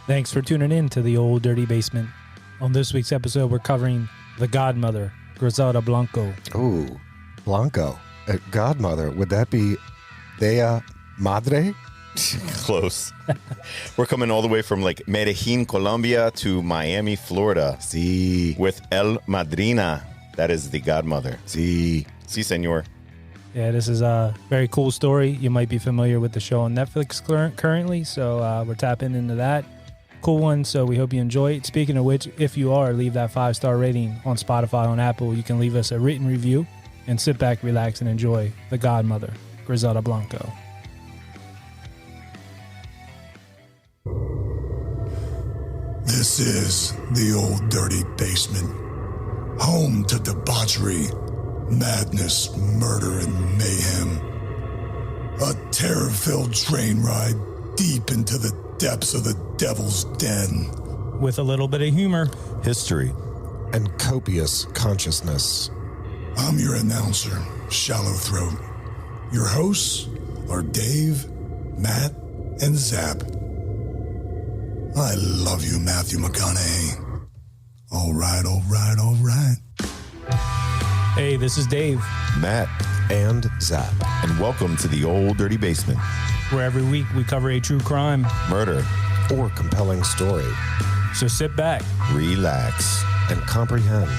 Thanks for tuning in to the Old Dirty Basement. On this week's episode, we're covering the Godmother, Griselda Blanco. Ooh, Blanco. Godmother, would that be Dea Madre? Close. We're coming all the way from like Medellín, Colombia to Miami, Florida. Sí. With El Madrina. That is the Godmother. Sí. Sí, senor. Yeah, this is a very cool story. You might be familiar with the show on Netflix currently, so we're tapping into that. Cool one, so we hope you enjoy it. Speaking of which, if you are, leave that 5-star rating on Spotify, on Apple. You can leave us a written review and sit back, relax, and enjoy the Godmother, Griselda Blanco. This is the Old Dirty Basement, home to debauchery, madness, murder, and mayhem. A terror-filled train ride deep into the depths of the devil's den. With a little bit of humor. History. And copious consciousness. I'm your announcer, Shallow Throat. Your hosts are Dave, Matt, and Zap. I love you, Matthew McConaughey. All right, all right, all right. Hey, this is Dave, Matt. And Zap. And welcome to the Old Dirty Basement. where every week we cover a true crime, Murder. Or compelling story. so sit back. Relax. And comprehend.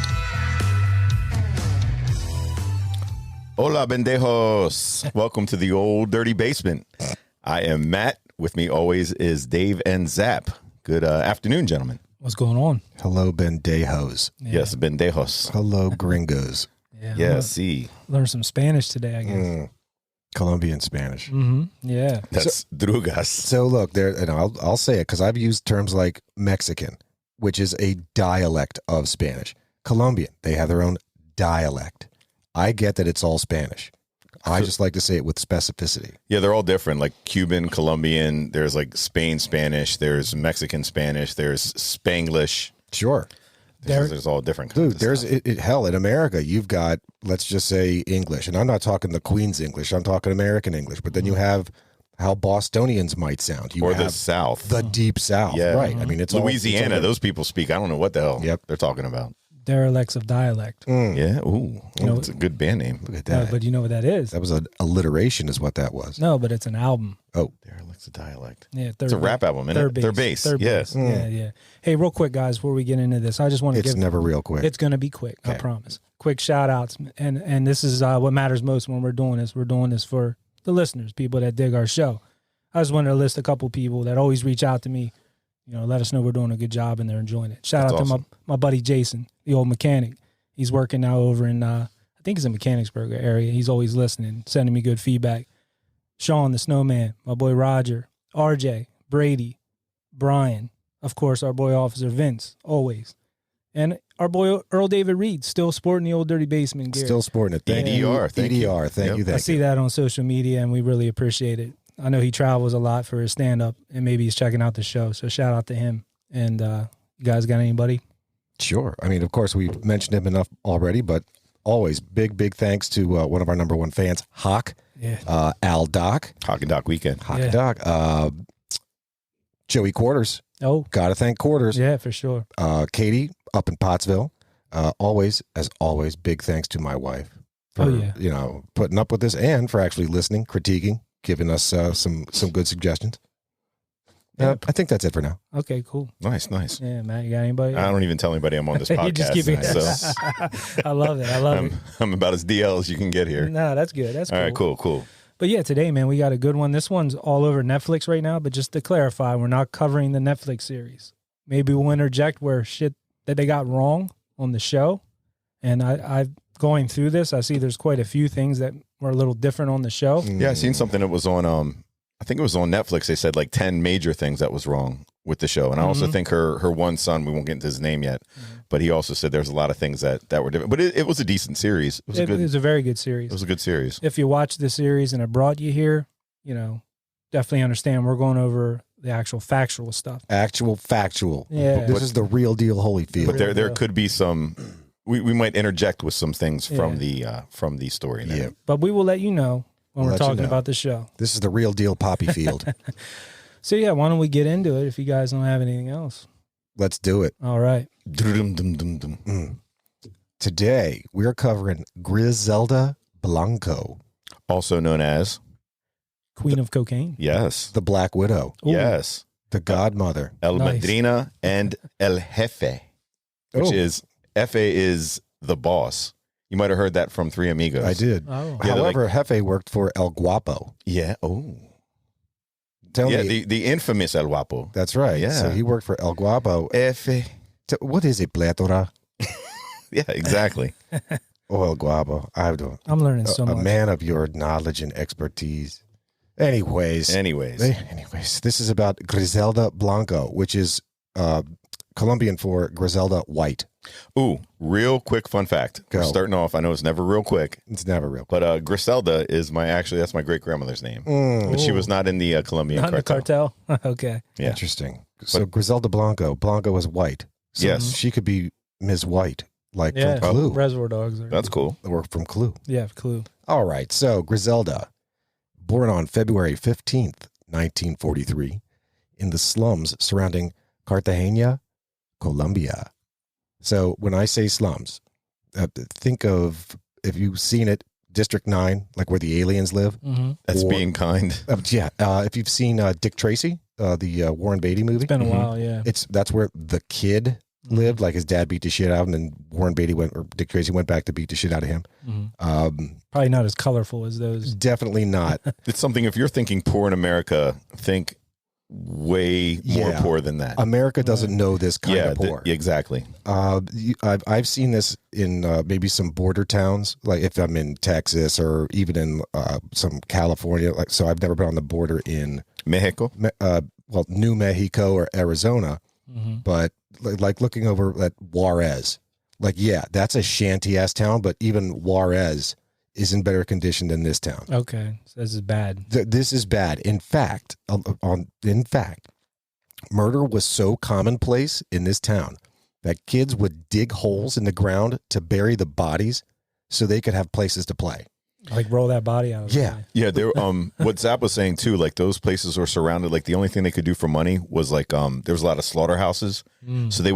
Hola, bendejos. Welcome to the Old Dirty Basement. I am Matt. With me always is Dave and Zap. Good afternoon, gentlemen. What's going on? Hello, bendejos. Yeah. Yes, bendejos. Hello, gringos. Yeah, see. Learn some Spanish today, I guess. Colombian Spanish. Yeah. That's drugas. So look, there, and I'll say it because I've used terms like Mexican, which is a dialect of Spanish. Colombian, they have their own dialect. I get that it's all Spanish. I just like to say it with specificity. Yeah, they're all different. Like Cuban, Colombian, there's like Spain Spanish, there's Mexican Spanish, there's Spanglish. Sure. There's all different kinds Dude, of stuff. hell, in America, you've got, let's just say English. And I'm not talking the Queen's English. I'm talking American English. But then you have how Bostonians might sound. You Or have the South. the Deep South. Yeah. Right. I mean, it's Louisiana, all, those people speak. I don't know what the hell they're talking about. Derelicts of dialect. Yeah. Ooh. You know- It's a good band name. Look at No, that. but you know what that is? That was an alliteration is what that was. No, but it's an album. Oh, Derelict's a dialect. Yeah, It's a rap album, isn't it? Third bass. Yes. Yeah. Hey, real quick, guys, before we get into this, I just want to it's give. never real quick. It's going to be quick, I Okay. promise. Quick shout outs. And this is what matters most when we're doing this. We're doing this for the listeners, people that dig our show. I just wanted to list a couple people that always reach out to me, let us know we're doing a good job and they're enjoying it. Shout That's out awesome. to my buddy Jason, the old mechanic. He's working now over in, I think it's in Mechanicsburg area. He's always listening, sending me good feedback. Sean, the snowman, my boy Roger, RJ, Brady, Brian, of course, our boy Officer Vince, always. And our boy Earl David Reed, still sporting the Old Dirty Basement gear. Still sporting it. Thank you. EDR. Thank you. EDR. Thank Yep. you. I Thank see you. that on social media, and we really appreciate it. I know he travels a lot for his stand-up, and maybe he's checking out the show, so shout out to him. And you guys got anybody? Sure. I mean, of course, we've mentioned him enough already, but always big thanks to one of our number one fans, Hawk, Yeah. Al Doc, Hawk and Doc Weekend. Hawk Yeah. Doc, Joey Quarters. Oh, Got to thank Quarters. yeah, for sure. Katie up in Pottsville. Always, as always, big thanks to my wife for Oh, yeah. putting up with this and for actually listening, critiquing, giving us some good suggestions. Yeah. I think that's it for now. Okay, cool. Nice. Yeah, Matt, you got anybody? I don't even tell anybody I'm on this You podcast. just keep it. So I love it. I love it. I'm about as DL as you can get here. No, that's good. That's All right, cool. But yeah, today, man, we got a good one. This one's all over Netflix right now, but just to clarify, we're not covering the Netflix series. Maybe we'll interject where shit that they got wrong on the show. And I've going through this, I see there's quite a few things that were a little different on the show. Yeah, I seen something that was on I think it was on Netflix. They said like 10 major things that was wrong with the show. And I also think her one son, we won't get into his name yet, but he also said there's a lot of things that were different. But it was a decent series. It was It was a very good series. It was a good series. If you watch the series and it brought you here, definitely understand we're going over the actual factual stuff. Actual factual. Yeah. This is the real deal Holyfield. But there deal. could be some we might interject with some things from the story. Now. Yeah. But we will let you know when We'll we're let you talking know. about the show. This is the real deal Poppy Field. So yeah, why don't we get into it if you guys don't have anything else? Let's do it. All right. Today, we're covering Griselda Blanco, Also known as Queen of Cocaine. yes, the Black Widow, Ooh. yes, the Godmother. El Nice. Madrina and El Jefe, which Oh. is Jefe is the boss. You might have heard that from Three Amigos. I did. Oh. Yeah, they're However, Jefe worked for El Guapo. Yeah. Oh. Tell Yeah. me. The infamous El Guapo. That's right. Yeah. So he worked for El Guapo. Jefe. What is it, Plétora? Yeah. Exactly. Oh, El Guapo. I'm learning so a much. man of your knowledge and expertise. Anyways, Anyways. this is about Griselda Blanco, which is Colombian for Griselda White. Ooh, real quick fun fact. Go. We're starting off. I know it's never real quick, It's never real. but Griselda is that's my great grandmother's name. Mm, But she was not in the Colombian Not in the cartel. cartel. Okay. Yeah. Interesting. So Griselda Blanco was white. So Yes. she could be Ms. White, like Yeah. from Clue, Reservoir Dogs. That's cool. or from Clue. Yeah, Clue. All right. So Griselda, born on February 15th, 1943, in the slums surrounding Cartagena, Colombia. So when I say slums, think of, if you've seen it, District 9, like where the aliens live. Mm-hmm. That's Or- being kind. If you've seen Dick Tracy, the Warren Beatty movie, It's been a Mhm. while, yeah. that's where the kid lived. Like his dad beat the shit out of him, and Warren Beatty Dick Tracy went back to beat the shit out of him. Mhm. Probably not as colorful as those. Definitely not. It's something, if you're thinking poor in America, think way more Yeah. poor than that. America doesn't know this kind Yeah, of poor. exactly. I've seen this in maybe some border towns, like if I'm in Texas or even in some California. Like, so I've never been on the border in Mexico. New Mexico or Arizona, Mm-hmm. but like looking over at Juarez, like, yeah, that's a shanty ass town, but even Juarez is in better condition than this town. Okay. So this is bad. This is bad. In fact, murder was so commonplace in this town that kids would dig holes in the ground to bury the bodies so they could have places to play. Like roll that body out. Of the Yeah. way. Yeah, there. What Zap was saying too, like those places were surrounded. Like the only thing they could do for money was like there was a lot of slaughterhouses, so they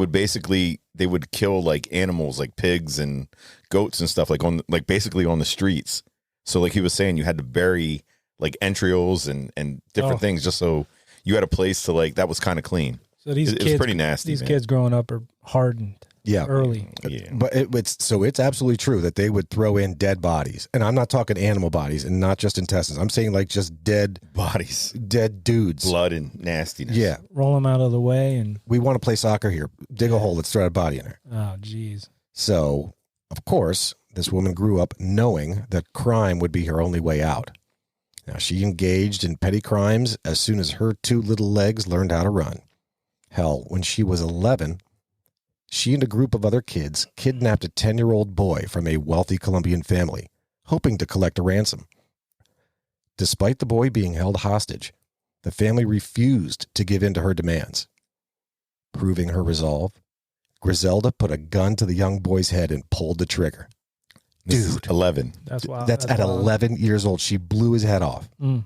would kill like animals, like pigs and goats and stuff, like basically on the streets. So like he was saying, you had to bury like entrails and different things just so you had a place to like that was kind of clean. So these It kids, was pretty nasty. These man. kids growing up are hardened Yeah. early. Yeah. But it's absolutely true that they would throw in dead bodies. And I'm not talking animal bodies and not just intestines. I'm saying like just dead Bodies, dudes. blood, and nastiness. Yeah. Roll them out of the way and We want to play soccer here. Dig a hole. Let's throw a body in there. oh geez. So, of course, this woman grew up knowing that crime would be her only way out. Now, she engaged in petty crimes as soon as her two little legs learned how to run. Hell, when she was 11, she and a group of other kids kidnapped a 10-year-old boy from a wealthy Colombian family, hoping to collect a ransom. Despite the boy being held hostage, the family refused to give in to her demands. Proving her resolve, Griselda put a gun to the young boy's head and pulled the trigger. This is Dude. 11. That's wild. That's at wild. 11 years old. She blew his head off. Mm.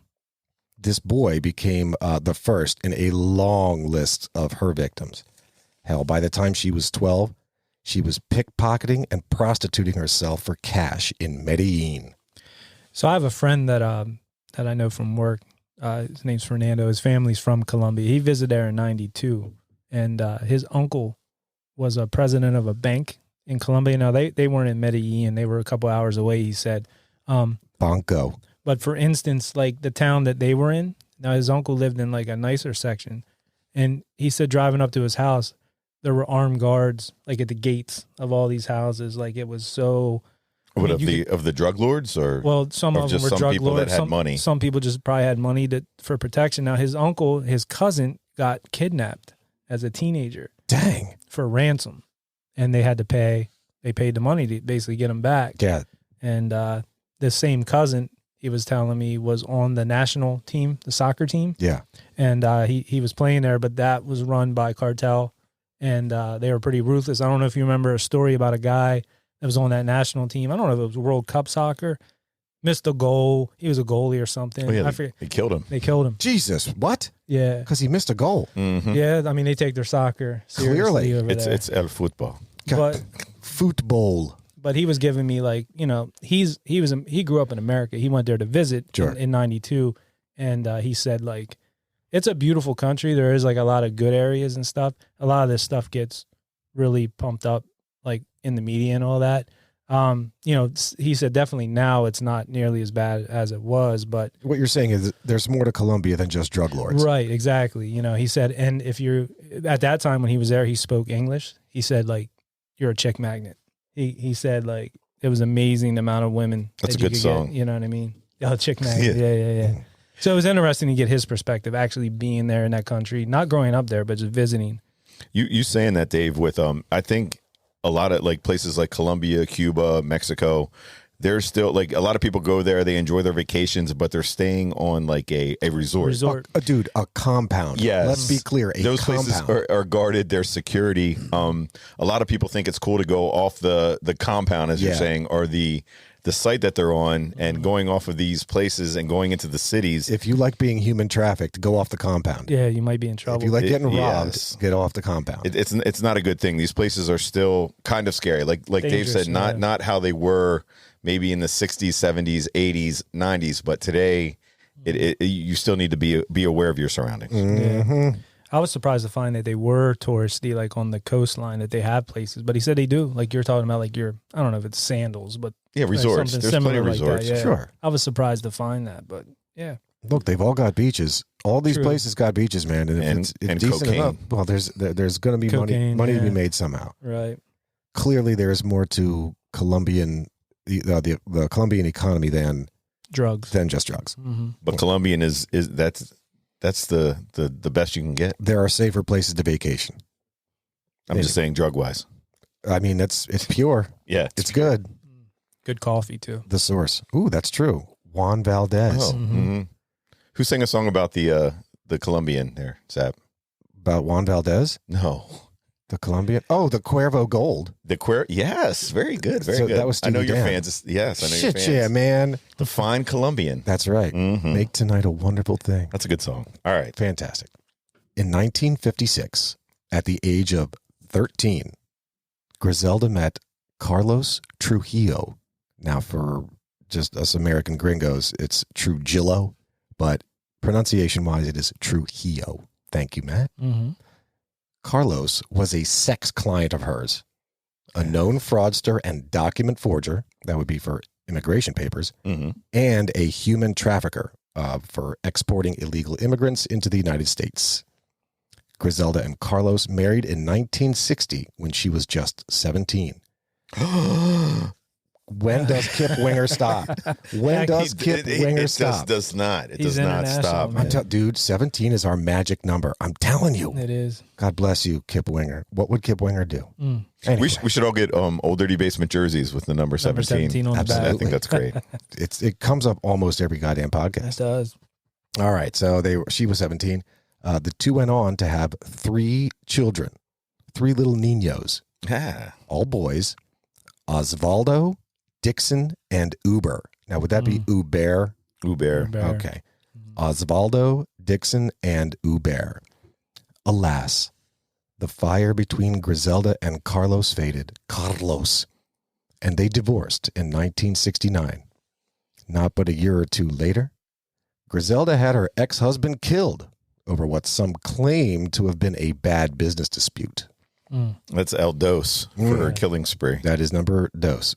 This boy became the first in a long list of her victims. Hell, by the time she was 12, she was pickpocketing and prostituting herself for cash in Medellín. So I have a friend that I know from work. His name's Fernando. His family's from Colombia. He visited there in '92, and his uncle was a president of a bank in Colombia. Now they weren't in Medellín; they were a couple hours away. He said, Bonko. but for instance, like the town that they were in, now his uncle lived in like a nicer section, and he said driving up to his house, there were armed guards like at the gates of all these houses. Like it was so. What I mean, of the drug lords or Well, some or of them just were some drug people lords. that had money? Some people just probably had money for protection. Now, his uncle, his cousin, got kidnapped as a teenager Dang. for ransom, and they had to pay. They paid the money to basically get him back. Yeah. And this same cousin, he was telling me, was on the national team, the soccer team, Yeah. and he was playing there, but that was run by cartel, and they were pretty ruthless. I don't know if you remember a story about a guy that was on that national team. I don't know if it was World Cup soccer. missed a goal. He was a goalie or something. Oh, yeah, I forget. they killed him. They killed him. Jesus, what? Yeah. Because he missed a goal. Yeah, I mean, they take their soccer seriously Clearly. over there. It's el football. But Football. but he was giving me like, you know, he grew up in America. He went there to visit in 92, and he said like, it's a beautiful country. There is like a lot of good areas and stuff. A lot of this stuff gets really pumped up like in the media and all that. You know, he said definitely now it's not nearly as bad as it was, but What you're saying is there's more to Colombia than just drug lords. right, exactly. You know, he said, and if you're at that time when he was there, he spoke English. He said like, you're a chick magnet. He said like it was amazing the amount of women. That's that a you good could song. Get, you know what I mean? Oh, chick magnet. Yeah. So it was interesting to get his perspective, actually being there in that country, not growing up there, but just visiting. You saying that, Dave, with I think a lot of like places like Colombia, Cuba, Mexico, there's still like a lot of people go there, they enjoy their vacations, but they're staying on like a resort. Dude, a compound. Yes. Let's be clear. Those places are guarded, their security. A lot of people think it's cool to go off the compound, as you're saying, or the site that they're on, and going off of these places and going into the cities. If you like being human trafficked, go off the compound. Yeah, you might be in trouble. If you like getting robbed, get off the compound. It's not a good thing. These places are still kind of scary. Like Dave said, not how they were maybe in the 60s, 70s, 80s, 90s, but today you still need to be aware of your surroundings. Yeah. I was surprised to find that they were touristy, like on the coastline, that they have places. But he said they do. Like you're talking about, like I don't know if it's sandals, but yeah, resorts. Something There's plenty of like resorts. that, yeah. Sure. I was surprised to find that, but yeah. Look, they've all got beaches. All these places got beaches, man. And if it's decent cocaine. enough, well, there's going to be Cocaine, money to be made somehow. Right. Clearly, there is more to the Colombian economy than Drugs. just drugs. Mm-hmm. But Colombian is that's the best you can get. There are safer places to vacation. I'm just saying, drug wise. I mean, it's pure. Yeah, It's good. Good coffee too. The source. Ooh, that's true. Juan Valdez. Oh, who sang a song about the Colombian there, Zap? About Juan Valdez? No. The Colombian? Oh, the Cuervo Gold. Yes, very good, very So good. that was I know Steely your Dan. fans. Yes, I know your Shit, fans. yeah, man. The fine Colombian. That's right. Make tonight a wonderful thing. That's a good song. All right. Fantastic. In 1956, at the age of 13, Griselda met Carlos Trujillo. Now, for just us American gringos, it's Trujillo, but pronunciation-wise, it is Trujillo. Thank you, Matt. Mm-hmm. Carlos was a sex client of hers, a known fraudster and document forger, that would be for immigration papers, and a human trafficker for exporting illegal immigrants into the United States. Griselda and Carlos married in 1960 when she was just 17. When does Kip Winger stop? When does Kip Winger stop? It does not. It He's does not international, stop. man. Dude, 17 is our magic number. I'm telling you. It is. God bless you, Kip Winger. What would Kip Winger do? Anyway, We should all get Old Dirty Basement jerseys with the number 17. 17 on the back. I think that's great. it comes up almost every goddamn podcast. It does. All right, so she was 17. The two went on to have 3 children, 3 little niños, all boys, Osvaldo, Dixon, and Uber. Now, would that be Uber? Uber. Okay. Osvaldo, Dixon, and Uber. Alas, the fire between Griselda and Carlos faded. And they divorced in 1969. Not but a year or two later, Griselda had her ex-husband killed over what some claim to have been a bad business dispute. That's El Dos for her killing spree. That is number dos,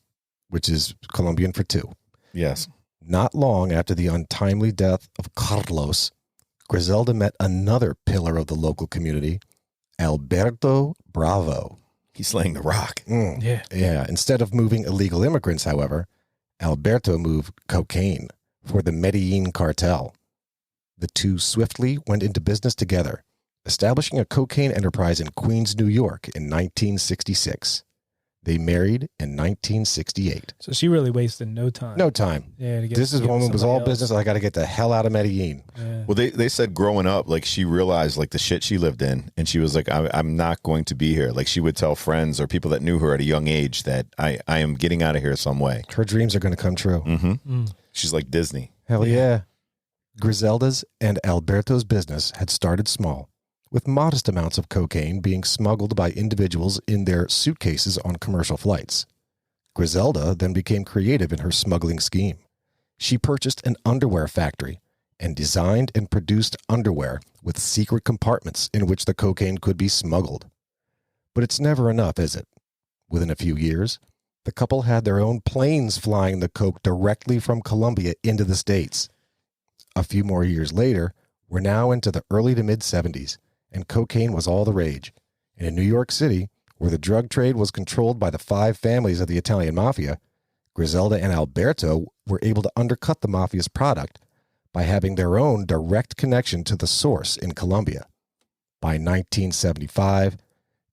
which is Colombian for 2. Yes. Not long after the untimely death of Carlos, Griselda met another pillar of the local community, Alberto Bravo. He's slaying the rock. Yeah. Instead of moving illegal immigrants, however, Alberto moved cocaine for the Medellín cartel. The two swiftly went into business together, establishing a cocaine enterprise in Queens, New York in 1966. They married in 1968. So she really wasted no time. No time. Yeah. This woman was all business. I got to get the hell out of Medellin. Yeah. Well, they said growing up, like she realized like the shit she lived in, and she was like, I'm not going to be here. Like she would tell friends or people that knew her at a young age that I am getting out of here some way. Her dreams are going to come true. She's like Disney. Hell yeah. Griselda's and Alberto's business had started small, with modest amounts of cocaine being smuggled by individuals in their suitcases on commercial flights. Griselda then became creative in her smuggling scheme. She purchased an underwear factory and designed and produced underwear with secret compartments in which the cocaine could be smuggled. But it's never enough, is it? Within a few years, the couple had their own planes flying the coke directly from Colombia into the States. A few more years later, we're now into the early to mid-70s, and cocaine was all the rage. And in New York City, where the drug trade was controlled by the 5 families of the Italian mafia, Griselda and Alberto were able to undercut the mafia's product by having their own direct connection to the source in Colombia. By 1975,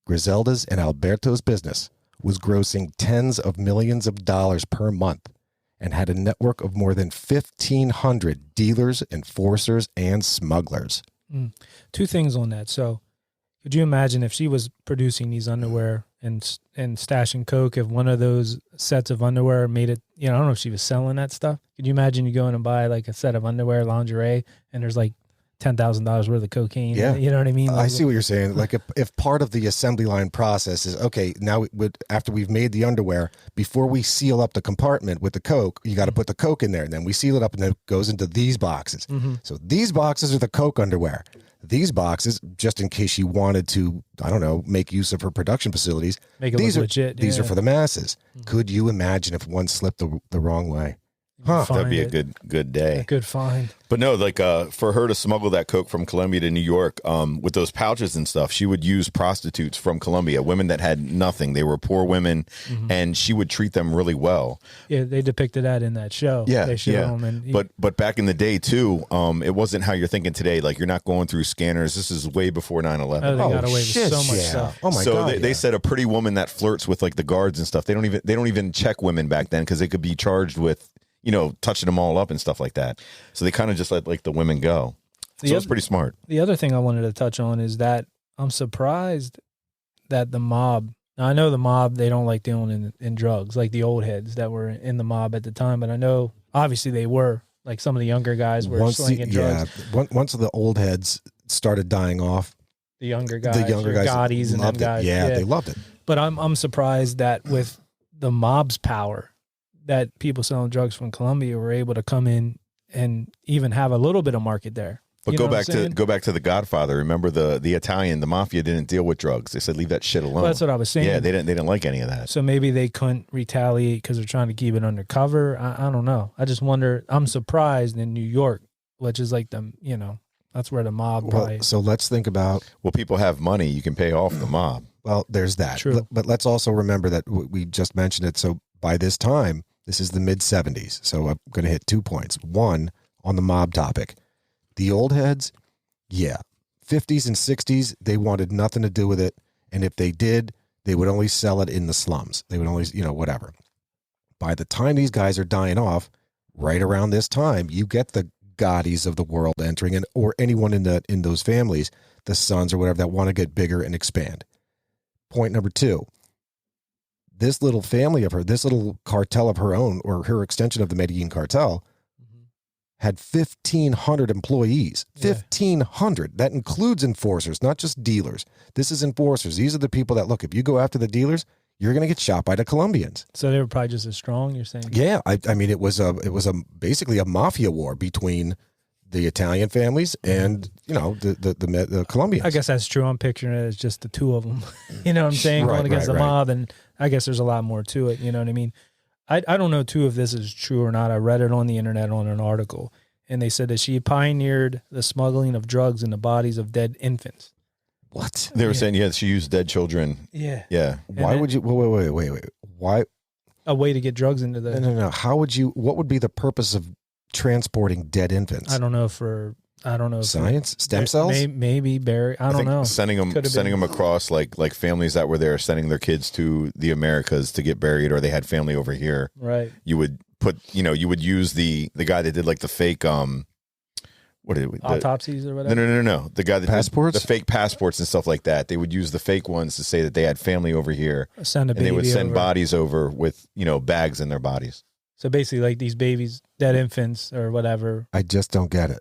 Griselda's and Alberto's business was grossing tens of millions of dollars per month and had a network of more than 1,500 dealers, enforcers, and smugglers. 2 things on that. So could you imagine if she was producing these underwear and stashing coke, if one of those sets of underwear made it, I don't know if she was selling that stuff. Could you imagine you going and buy like a set of underwear, lingerie, and there's like $10,000 worth of cocaine? Yeah. You know what I mean? I see what you're saying. Like if part of the assembly line process is, okay, now after we've made the underwear, before we seal up the compartment with the coke, you got to put the coke in there, and then we seal it up and then it goes into these boxes. So these boxes are the coke underwear. These boxes, just in case you wanted to, I don't know, make use of her production facilities, Make it these look are legit. these are for the masses. Could you imagine if one slipped the wrong way? That'd be a good day. A good find. But no, like for her to smuggle that coke from Colombia to New York, with those pouches and stuff, she would use prostitutes from Colombia, women that had nothing. They were poor women, and she would treat them really well. Yeah, they depicted that in that show. Yeah, They showed them but back in the day too, it wasn't how you're thinking today. Like you're not going through scanners. This is way before 9/11. they got away with so much stuff. Oh my so God. they said a pretty woman that flirts with like the guards and stuff. They don't even check women back then because they could be charged with touching them all up and stuff like that. So they kind of just let like the women go. So it's pretty smart. The other thing I wanted to touch on is that I'm surprised that the mob, now I know the mob, they don't like dealing in drugs, like the old heads that were in the mob at the time, but I know obviously they were, like some of the younger guys were slinging drugs. Yeah, once the old heads started dying off, The younger guys Gottis and them loved it. guys. Yeah, they loved it. But I'm surprised that with the mob's power, that people selling drugs from Colombia were able to come in and even have a little bit of market there. But go back to The Godfather. Remember the Italian, the mafia didn't deal with drugs. They said leave that shit alone. Well, that's what I was saying. Yeah, they didn't like any of that. So maybe they couldn't retaliate because they're trying to keep it undercover. I don't know. I just wonder. I'm surprised in New York, which is like that's where the mob probably. So let's think about. Well, people have money. You can pay off the mob. Well, there's that. True. But let's also remember that we just mentioned it. So by this time, this is the mid-'70s. So I'm going to hit 2 points. One, on the mob topic. The old heads, 50s and 60s, they wanted nothing to do with it. And if they did, they would only sell it in the slums. They would only, whatever. By the time these guys are dying off, right around this time, you get the Gottis of the world entering, or anyone in those families, the sons or whatever, that want to get bigger and expand. Point number 2. This little family of her, this little cartel of her own, or her extension of the Medellín cartel, had 1,500 employees. 1,500. That includes enforcers, not just dealers. This is enforcers. These are the people that, look, if you go after the dealers, you're going to get shot by the Colombians. So they were probably just as strong, you're saying? Yeah. I mean, it was basically a mafia war between the Italian families and, the Colombians. I guess that's true. I'm picturing it as just the two of them. You know what I'm saying? Going against the mob, and I guess there's a lot more to it. You know what I mean? I don't know, too, if this is true or not. I read it on the internet on an article, and they said that she pioneered the smuggling of drugs in the bodies of dead infants. What? They were saying, she used dead children. Yeah. Yeah. Why would you? Wait. Why? A way to get drugs into the... No. How would you? What would be the purpose of transporting dead infants? I don't know. Science? Stem cells? Maybe bury. I don't know. Sending them across like families that were there, sending their kids to the Americas to get buried, or they had family over here. Right. You would put, you would use the guy that did like the fake autopsies or whatever. No. The guy that passports? did the fake passports and stuff like that. They would use the fake ones to say that they had family over here. Send a baby and they would send over. bodies over with bags in their bodies. So basically, like these babies, dead infants or whatever. I just don't get it.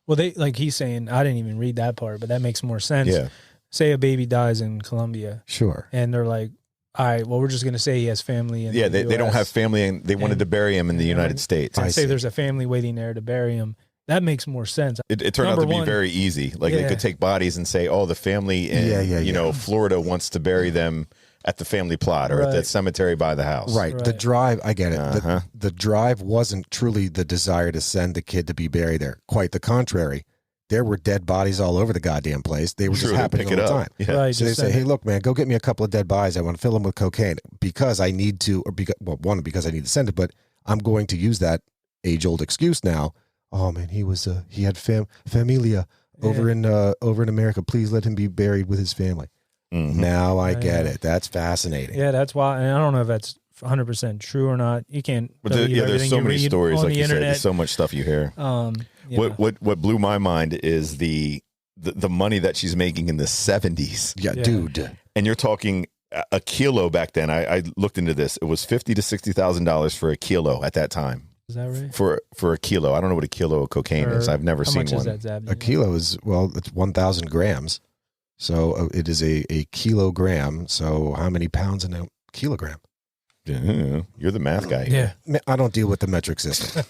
Well, they like he's saying, I didn't even read that part, but that makes more sense. Yeah. Say a baby dies in Colombia, Sure. and they're like, all right, well, we're just going to say he has family. In Yeah, the they don't US. have family, and they wanted to bury him in the United States. And I say see. there's a family waiting there to bury him. That makes more sense. It turned out Number to be one- very easy. Like they Yeah. could take bodies and say, "Oh, the family in you know Florida wants to bury them at the family plot or at the Right. cemetery by the house." Right. The Right. drive, I get it. Uh-huh. The drive wasn't truly the desire to send the kid to be buried there. Quite the contrary. There were dead bodies all over the goddamn place. They were Sure, just they happening pick all it the up. time. Yeah. Right. So they just say, send "Hey, it. look, man, go get me a couple of dead bodies. I want to fill them with cocaine because I need to, or because, well, one, because I need to send it, but I'm going to use that age-old excuse now. Oh man, he had familia over in America. Please let him be buried with his family." Mhm. Now I get Yeah. it. That's fascinating. Yeah, that's why. And I don't know if that's 100% true or not. You can't. But believe there's everything so you many read stories, on like the you said. internet. There's so much stuff you hear. Yeah. What blew my mind is the money that she's making in the 70s. Yeah, Yeah. dude. And you're talking a kilo back then. I looked into this. It was $50,000 to $60,000 for a kilo at that time. Is that right? For a kilo. I don't know what a kilo of cocaine is. I've never How seen much one. is that, Zab? A kilo is, well, it's 1,000 grams. So it is a kilogram. So how many pounds in a kilogram? Yeah, you're the math guy. Yeah. Man, I don't deal with the metric system.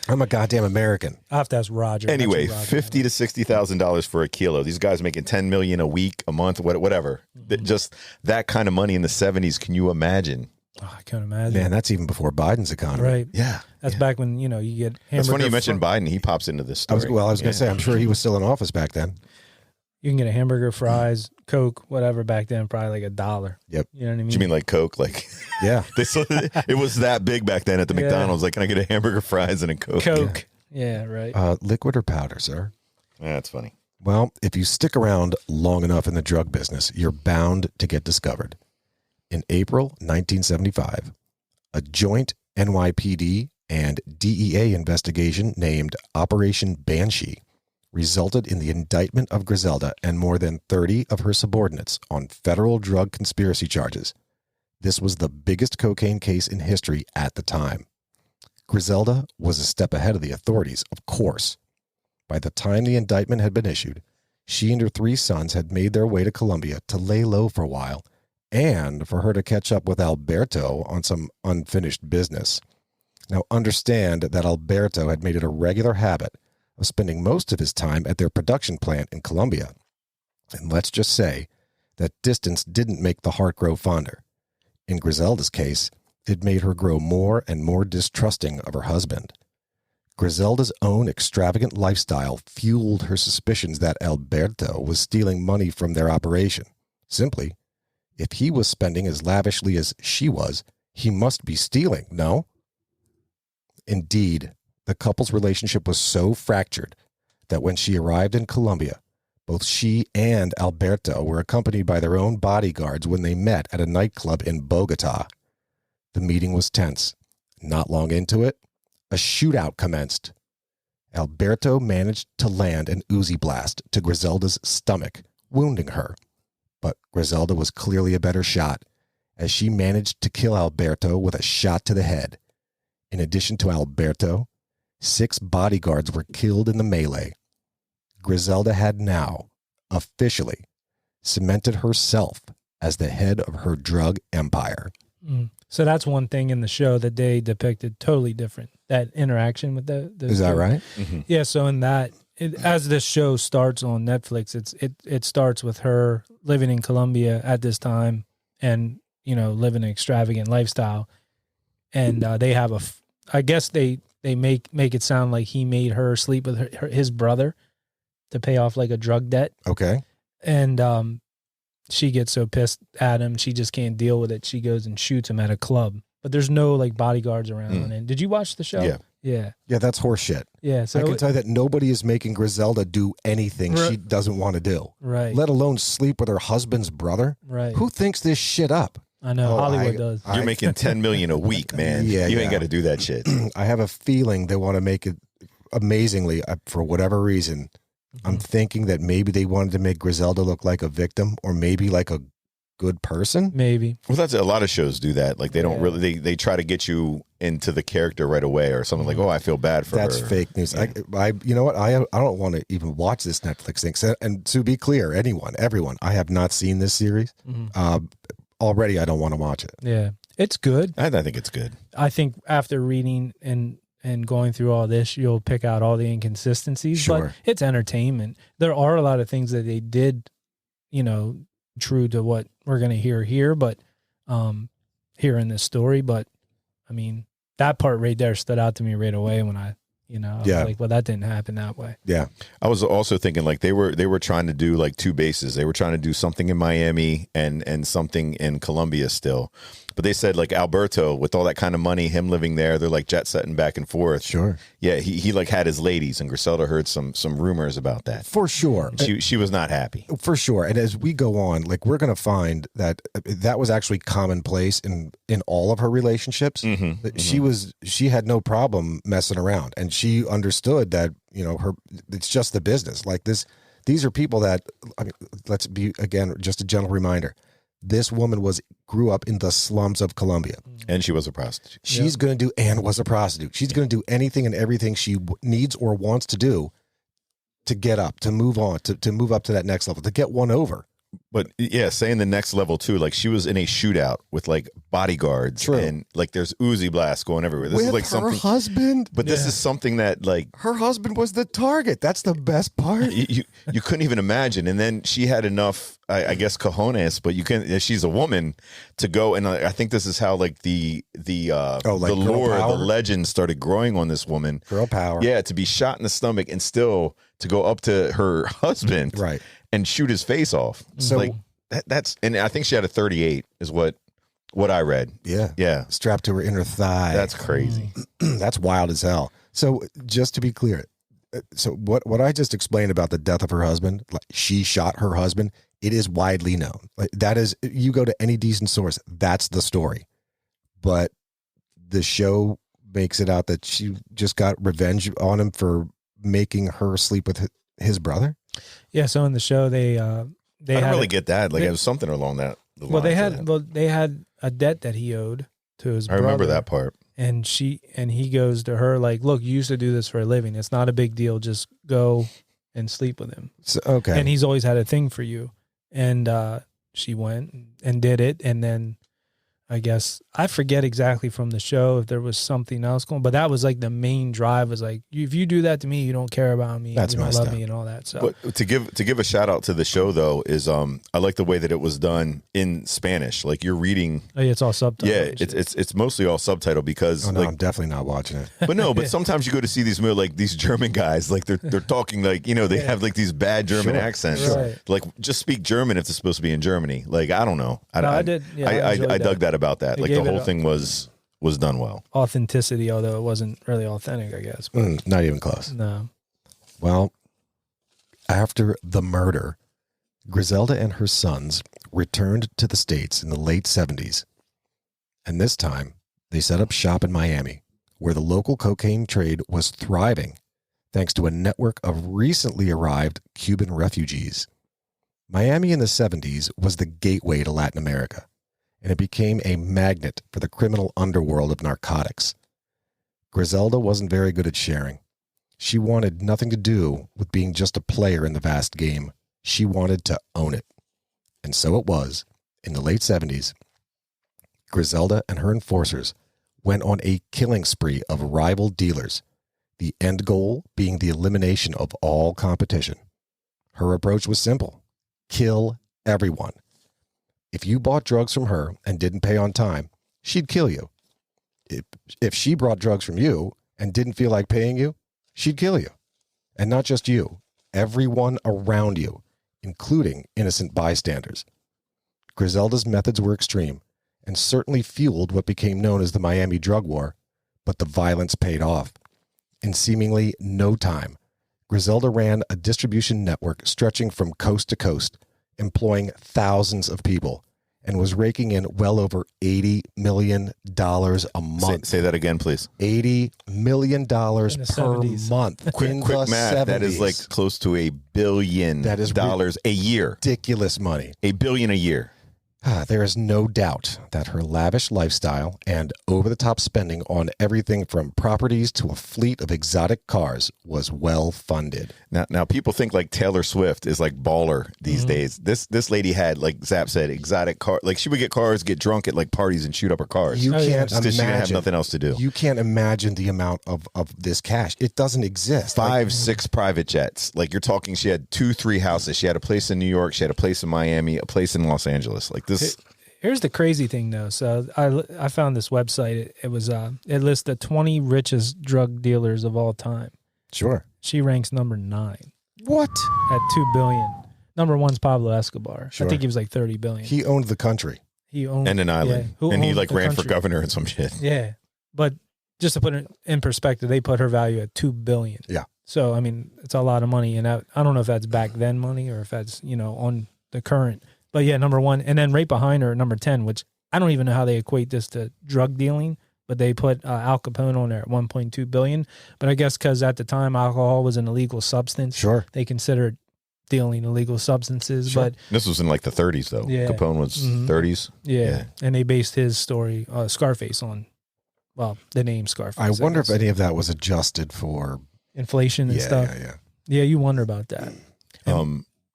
I'm a goddamn American. I have to ask Roger. Anyway, That's what Roger $50,000 to $60,000 for a kilo. These guys making $10 million a week, a month, whatever. Just that kind of money in the 70s. Can you imagine? Oh, I can't imagine. Man, that's even before Biden's economy. Right. Yeah, That's back when, you get hamburger. that's funny you mentioned Biden. He pops into this I story. was going to say, I'm sure he was still in office back then. You can get a hamburger, fries, Coke, whatever back then, probably like $1. Yep. You know what I mean? Do you mean like Coke? Like Yeah. it was that big back then at the Yeah. McDonald's. Like, can I get a hamburger, fries, and a Coke? Coke? Yeah, right. Liquid or powder, sir? Yeah, that's funny. Well, if you stick around long enough in the drug business, you're bound to get discovered. In April 1975, a joint NYPD and DEA investigation named Operation Banshee resulted in the indictment of Griselda and more than 30 of her subordinates on federal drug conspiracy charges. This was the biggest cocaine case in history at the time. Griselda was a step ahead of the authorities, of course. By the time the indictment had been issued, she and her 3 sons had made their way to Colombia to lay low for a while and for her to catch up with Alberto on some unfinished business. Now understand that Alberto had made it a regular habit of spending most of his time at their production plant in Colombia. And let's just say that distance didn't make the heart grow fonder. In Griselda's case, it made her grow more and more distrusting of her husband. Griselda's own extravagant lifestyle fueled her suspicions that Alberto was stealing money from their operation. Simply, if he was spending as lavishly as she was, he must be stealing, no? Indeed, the couple's relationship was so fractured that when she arrived in Colombia, both she and Alberto were accompanied by their own bodyguards when they met at a nightclub in Bogota. The meeting was tense. Not long into it, a shootout commenced. Alberto managed to land an Uzi blast to Griselda's stomach, wounding her. But Griselda was clearly a better shot, as she managed to kill Alberto with a shot to the head. In addition to Alberto, 6 bodyguards were killed in the melee. Griselda had now, officially, cemented herself as the head of her drug empire. So that's one thing in the show that they depicted totally different. That interaction with the Is that right? Mm-hmm. Yeah. So in that, as this show starts on Netflix, it starts with her living in Colombia at this time and living an extravagant lifestyle, and they have I guess they make it sound like he made her sleep with his brother to pay off like a drug debt. Okay. And she gets so pissed at him, she just can't deal with it. She goes and shoots him at a club, but there's no like bodyguards around. And did you watch the show? Yeah. Yeah. Yeah, that's horseshit. Yeah. So I can tell you that nobody is making Griselda do anything she doesn't want to do, right. let alone sleep with her husband's brother. Right. Who thinks this shit up? I know Hollywood does. You're making $10 million a week, man. Yeah, you yeah. ain't got to do that shit. I have a feeling they want to make it amazingly, for whatever reason. I'm thinking that maybe they wanted to make Griselda look like a victim or maybe like a good person. Maybe. Well, that's a lot of shows do that. Like they don't really they try to get you into the character right away, or something like, oh, I feel bad for That's her. fake news. I you know what? I don't want to even watch this Netflix thing. So, and to be clear, everyone, I have not seen this series. Already, I don't want to watch it. Yeah, it's good. I think it's good. I think after reading and going through all this, you'll pick out all the inconsistencies. Sure. But it's entertainment. There are a lot of things that they did, true to what we're going to hear here, but here in this story. But I mean, that part right there stood out to me right away when I was like, well, that didn't happen that way. Yeah. I was also thinking like they were trying to do like two bases. They were trying to do something in Miami and something in Colombia still. But they said like Alberto, with all that kind of money, him living there, they're like jet setting back and forth. Sure. Yeah, he like had his ladies, and Griselda heard some rumors about that. For sure. She was not happy. For sure. And as we go on, like we're going to find that was actually commonplace in all of her relationships. She had no problem messing around, and she understood that, it's just the business. Like these are people that, I mean, let's be, again, just a gentle reminder. This woman grew up in the slums of Colombia. And she was a prostitute. She's going to do, and was a prostitute. She's going to do anything and everything she needs or wants to do to get up, to move on, to move up to that next level, to get one over. But yeah, saying the next level too, like she was in a shootout with like bodyguards. True. And like there's Uzi blasts going everywhere. This With is like her something. husband? But this is something that like Her husband was the target. That's the best part. you couldn't even imagine. And then she had enough, I guess, cojones, but she's a woman, to go, and I think this is how like the lore, power? the legend started growing on this woman. Girl power. Yeah, to be shot in the stomach and still to go up to her husband, Right. and shoot his face off. So- like that's, and I think she had a 38 is what I read. Yeah. Yeah, Strapped to her inner thigh. that's crazy. That's wild as hell. So just to be clear, so what I just explained about the death of her husband, like she shot her husband, it is widely known. Like that is, you go to any decent source, that's the story. But the show makes it out that she just got revenge on him for making her sleep with his brother. Yeah. So in the show, they I don't really get that. Like it was something along that. they had a debt that he owed to his I brother. remember that part. And he goes to her like, look, you used to do this for a living. It's not a big deal. Just go and sleep with him. So, okay. And he's always had a thing for you. And she went and did it. And then I guess I forget exactly from the show if there was something else going, but that was like the main drive, was like, if you do that to me, you don't care about me. That's you don't messed love up. me and all that. So But to give a shout out to the show though is I like the way that it was done in Spanish. Like you're reading. oh, yeah, it's all subtitled. Yeah, it's mostly all subtitled because Oh, no, like I'm definitely not watching it. but sometimes you go to see these like these German guys, like they're talking like, they have like these bad German Sure. accents. Sure. Like just speak German if it's supposed to be in Germany. Like I don't know. I did. Yeah, I enjoyed I that. dug that about that. They Like the gave it whole a- thing was done well. Authenticity, although it wasn't really authentic, I guess. But Not even close. no. Well, after the murder, Griselda and her sons returned to the States in the late 70s. And this time, they set up shop in Miami, where the local cocaine trade was thriving thanks to a network of recently arrived Cuban refugees. Miami in the 70s was the gateway to Latin America, and it became a magnet for the criminal underworld of narcotics. Griselda wasn't very good at sharing. She wanted nothing to do with being just a player in the vast game. She wanted to own it. And so it was, in the late 70s, Griselda and her enforcers went on a killing spree of rival dealers, the end goal being the elimination of all competition. Her approach was simple: kill everyone. If you bought drugs from her and didn't pay on time, she'd kill you. If she brought drugs from you and didn't feel like paying you, she'd kill you. And not just you, everyone around you, including innocent bystanders. Griselda's methods were extreme and certainly fueled what became known as the Miami drug war, but the violence paid off. In seemingly no time, Griselda ran a distribution network stretching from coast to coast, employing thousands of people, and was raking in well over $80 million a month. Say that again, please. $80 million per 70s. month. Quick in math. the That is 70s. like close to $1 billion That is a year. ridiculous money. $1 billion a year. There is no doubt that her lavish lifestyle and over-the-top spending on everything from properties to a fleet of exotic cars was well funded. Now people think like Taylor Swift is like baller these days. This lady had, like Zap said, exotic car. Like she would get cars, get drunk at like parties, and shoot up her cars. You can't because she didn't have imagine. nothing else to do. You can't imagine the amount of this cash. It doesn't exist. 5, 6 private jets. Like you're talking, she had 2, 3 houses. She had a place in New York. She had a place in Miami, a place in Los Angeles. Like this. Here's the crazy thing, though. So I found this website. It was it lists the 20 richest drug dealers of all time. Sure. She ranks number 9. What? At $2 billion. Number 1's Pablo Escobar. Sure. I think he was like $30 billion. He owned the country. He owned And an island. Yeah, and he owned like the ran for country. governor and some shit. Yeah, but just to put it in perspective, they put her value at $2 billion. Yeah. So I mean, it's a lot of money, and I don't know if that's back then money or if that's on the current. But yeah, number 1, and then right behind her, number 10, which I don't even know how they equate this to drug dealing, but they put Al Capone on there at $1.2 billion. But I guess because at the time alcohol was an illegal substance, Sure. they considered dealing illegal substances. Sure. But This was in like the 30s though. Yeah. Capone was 30s. yeah, and they based his story, Scarface, on the name Scarface. I wonder if guess. any of that was adjusted for Inflation and stuff. Yeah. Yeah, you wonder about that.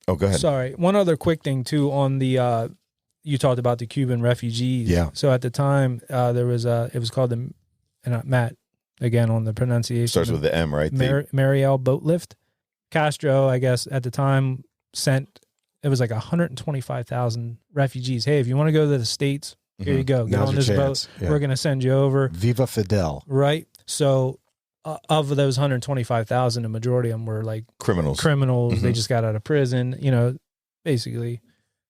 Oh, go ahead. Sorry. One other quick thing too on the you talked about the Cuban refugees. Yeah. So at the time there was it was called the Matt again on the pronunciation. Starts with the M, right? Mariel boat lift. Castro, I guess at the time sent it was like 125,000 refugees. Hey, if you want to go to the States, here you go. Get Now's on your this chance. boat. Yeah. We're gonna send you over. Viva Fidel. Right. So of those 125,000, the majority of them were like criminals. They just got out of prison, basically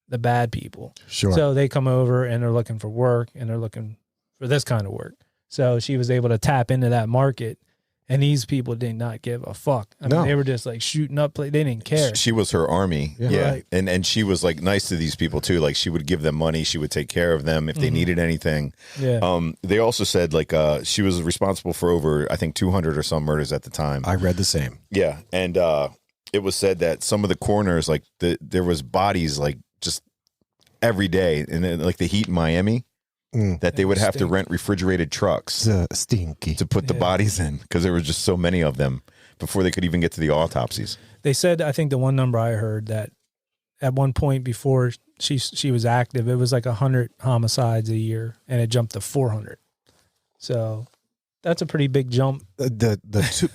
the bad people. Sure. So they come over and they're looking for work and they're looking for this kind of work. So she was able to tap into that market, and these people did not give a fuck. I mean, they were just like shooting up. They didn't care. She was her army. Yeah. Right. And she was like nice to these people too. Like she would give them money. She would take care of them if they needed anything. Yeah. They also said like she was responsible for over, I think 200 or some murders at the time. I read the same. Yeah. And it was said that some of the coroners, like there was bodies like just every day. And then like the heat in Miami, that they would have to rent refrigerated trucks Stinky. to put the bodies in because there was just so many of them before they could even get to the autopsies. They said, I think the one number I heard that at one point before she was active, it was like 100 homicides a year, and it jumped to 400. So that's a pretty big jump.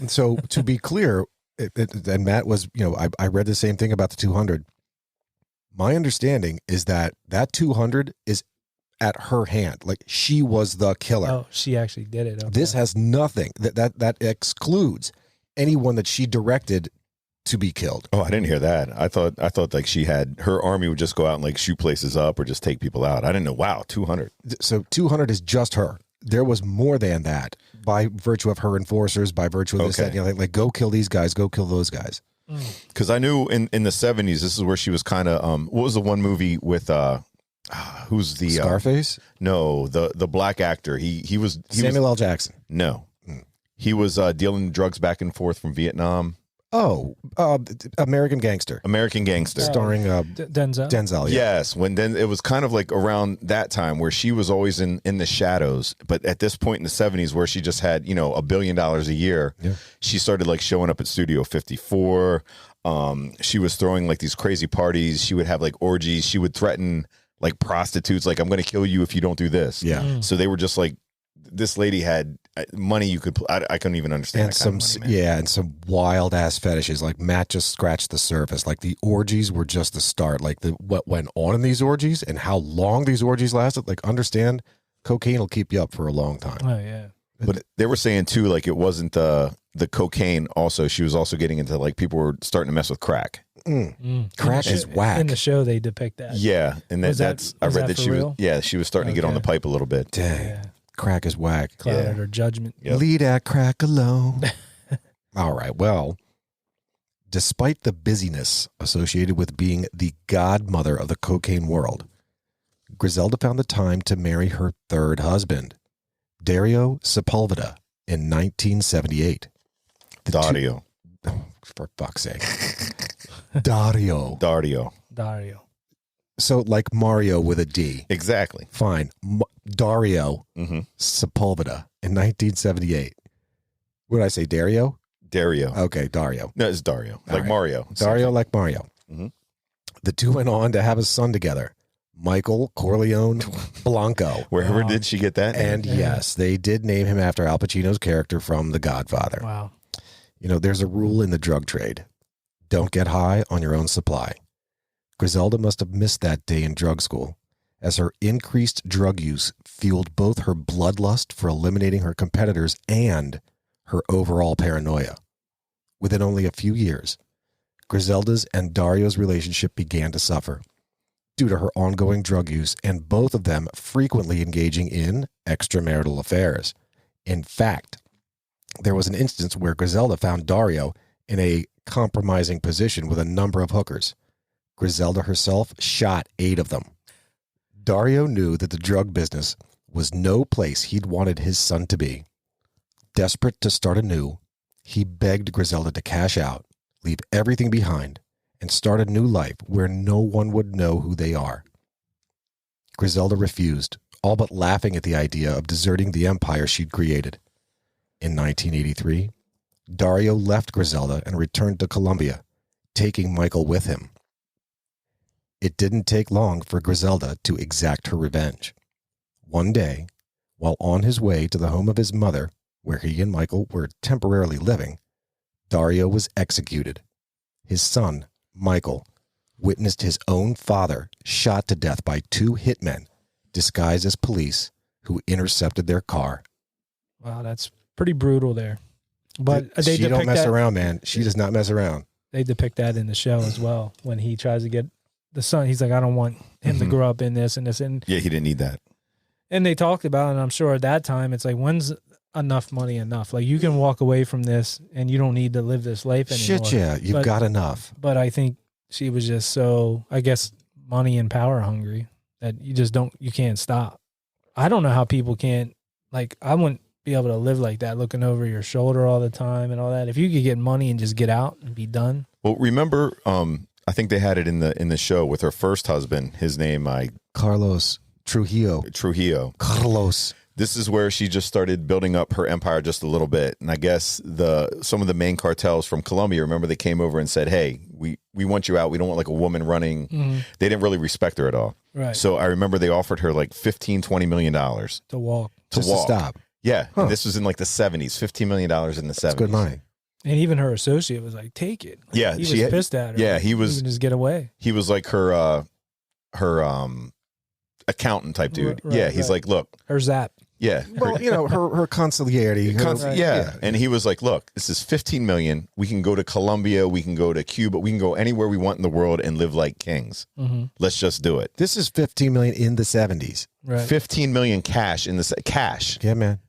So to be clear, and Matt was, I read the same thing about the 200. My understanding is that 200 is at her hand. Like she was the killer. Oh, she actually did it. Okay. This has nothing that excludes anyone that she directed to be killed. Oh, I didn't hear that. I thought like she had her army would just go out and like shoot places up or just take people out. I didn't know. Wow, 200. So 200 is just her. There was more than that by virtue of her enforcers, by virtue of this, that, like go kill these guys, go kill those guys. Because I knew in the 70s, this is where she was kind of, what was the one movie with, who's the Scarface? No, the black actor. He was Samuel L. Jackson. No, he was dealing drugs back and forth from Vietnam. Oh, American Gangster. American Gangster, starring Denzel. Denzel. Yeah. Yes, it was kind of like around that time where she was always in the shadows. But at this point in the 70s, where she just had $1 billion a year, she started like showing up at Studio 54. She was throwing like these crazy parties. She would have like orgies. She would threaten like prostitutes, like, I'm going to kill you if you don't do this. Yeah. So they were just like, this lady had money you could, I couldn't even understand. And some wild ass fetishes. Like Matt just scratched the surface. Like the orgies were just the start. Like what went on in these orgies and how long these orgies lasted. Like understand, cocaine will keep you up for a long time. Oh yeah. But they were saying too, like it wasn't the cocaine. Also, she was also getting into like people were starting to mess with crack. Crack is whack. In the show, they depict that. Yeah, and that's I read that she was. real? Yeah, she was starting to get on the pipe a little bit. Dang. Yeah. Crack is whack. Clouded her judgment. Yep. Leave that crack alone. All right. Well, despite the busyness associated with being the godmother of the cocaine world, Griselda found the time to marry her third husband, Dario Sepulveda, in 1978. Dario. For fuck's sake. Dario. Dario. So like Mario with a D. Exactly. Fine. Dario Sepulveda in 1978. What did I say, Dario? Dario. Okay, Dario. No, it's Dario. Like right. Mario. Dario like Mario. The two went on to have a son together, Michael Corleone Blanco. Wherever did she get that name? And yes, they did name him after Al Pacino's character from The Godfather. Wow. You know, there's a rule in the drug trade. Don't get high on your own supply. Griselda must have missed that day in drug school, as her increased drug use fueled both her bloodlust for eliminating her competitors and her overall paranoia. Within only a few years, Griselda's and Dario's relationship began to suffer due to her ongoing drug use and both of them frequently engaging in extramarital affairs. In fact, there was an instance where Griselda found Dario in a compromising position with a number of hookers. Griselda herself shot 8 of them. Dario knew that the drug business was no place he'd wanted his son to be. Desperate to start anew, he begged Griselda to cash out, leave everything behind, and start a new life where no one would know who they are. Griselda refused, all but laughing at the idea of deserting the empire she'd created. In 1983, Dario left Griselda and returned to Colombia, taking Michael with him. It didn't take long for Griselda to exact her revenge. One day, while on his way to the home of his mother, where he and Michael were temporarily living, Dario was executed. His son, Michael, witnessed his own father shot to death by 2 hitmen disguised as police who intercepted their car. Wow, that's pretty brutal there. But they she don't depict mess that, around, man. She does not mess around. They depict that in the show as well. When he tries to get the son, he's like, I don't want him to grow up in this and this. And Yeah, he didn't need that. And they talked about, and I'm sure at that time, it's like, when's enough money enough? Like, you can walk away from this and you don't need to live this life anymore. Shit, yeah. You've got enough. But I think she was just so, I guess, money and power hungry that you can't stop. I don't know how people can't, like, I wouldn't be able to live like that, looking over your shoulder all the time and all that. If you could get money and just get out and be done. Well, remember, I think they had it in the show with her first husband. His name, Carlos Trujillo. Carlos. This is where she just started building up her empire just a little bit. And I guess some of the main cartels from Colombia, remember, they came over and said, hey, we want you out. We don't want like a woman running. They didn't really respect her at all. Right. So I remember they offered her like $15-20 million to walk. To stop. Yeah. Huh. And this was in like the 70s, $15 million in the 70s. That's good money. And even her associate was like, take it. Like, Yeah. He was pissed at her. Yeah. Like, He was. You can just get away. He was like her accountant type dude. Right, yeah. He's like, look. Her zap. Yeah. Well, you know, her consigliarity. Yeah. And he was like, look, this is $15 million. We can go to Colombia. We can go to Cuba. We can go anywhere we want in the world and live like kings. Let's just do it. This is $15 million in the 70s. Right. $15 million cash cash. Yeah, man.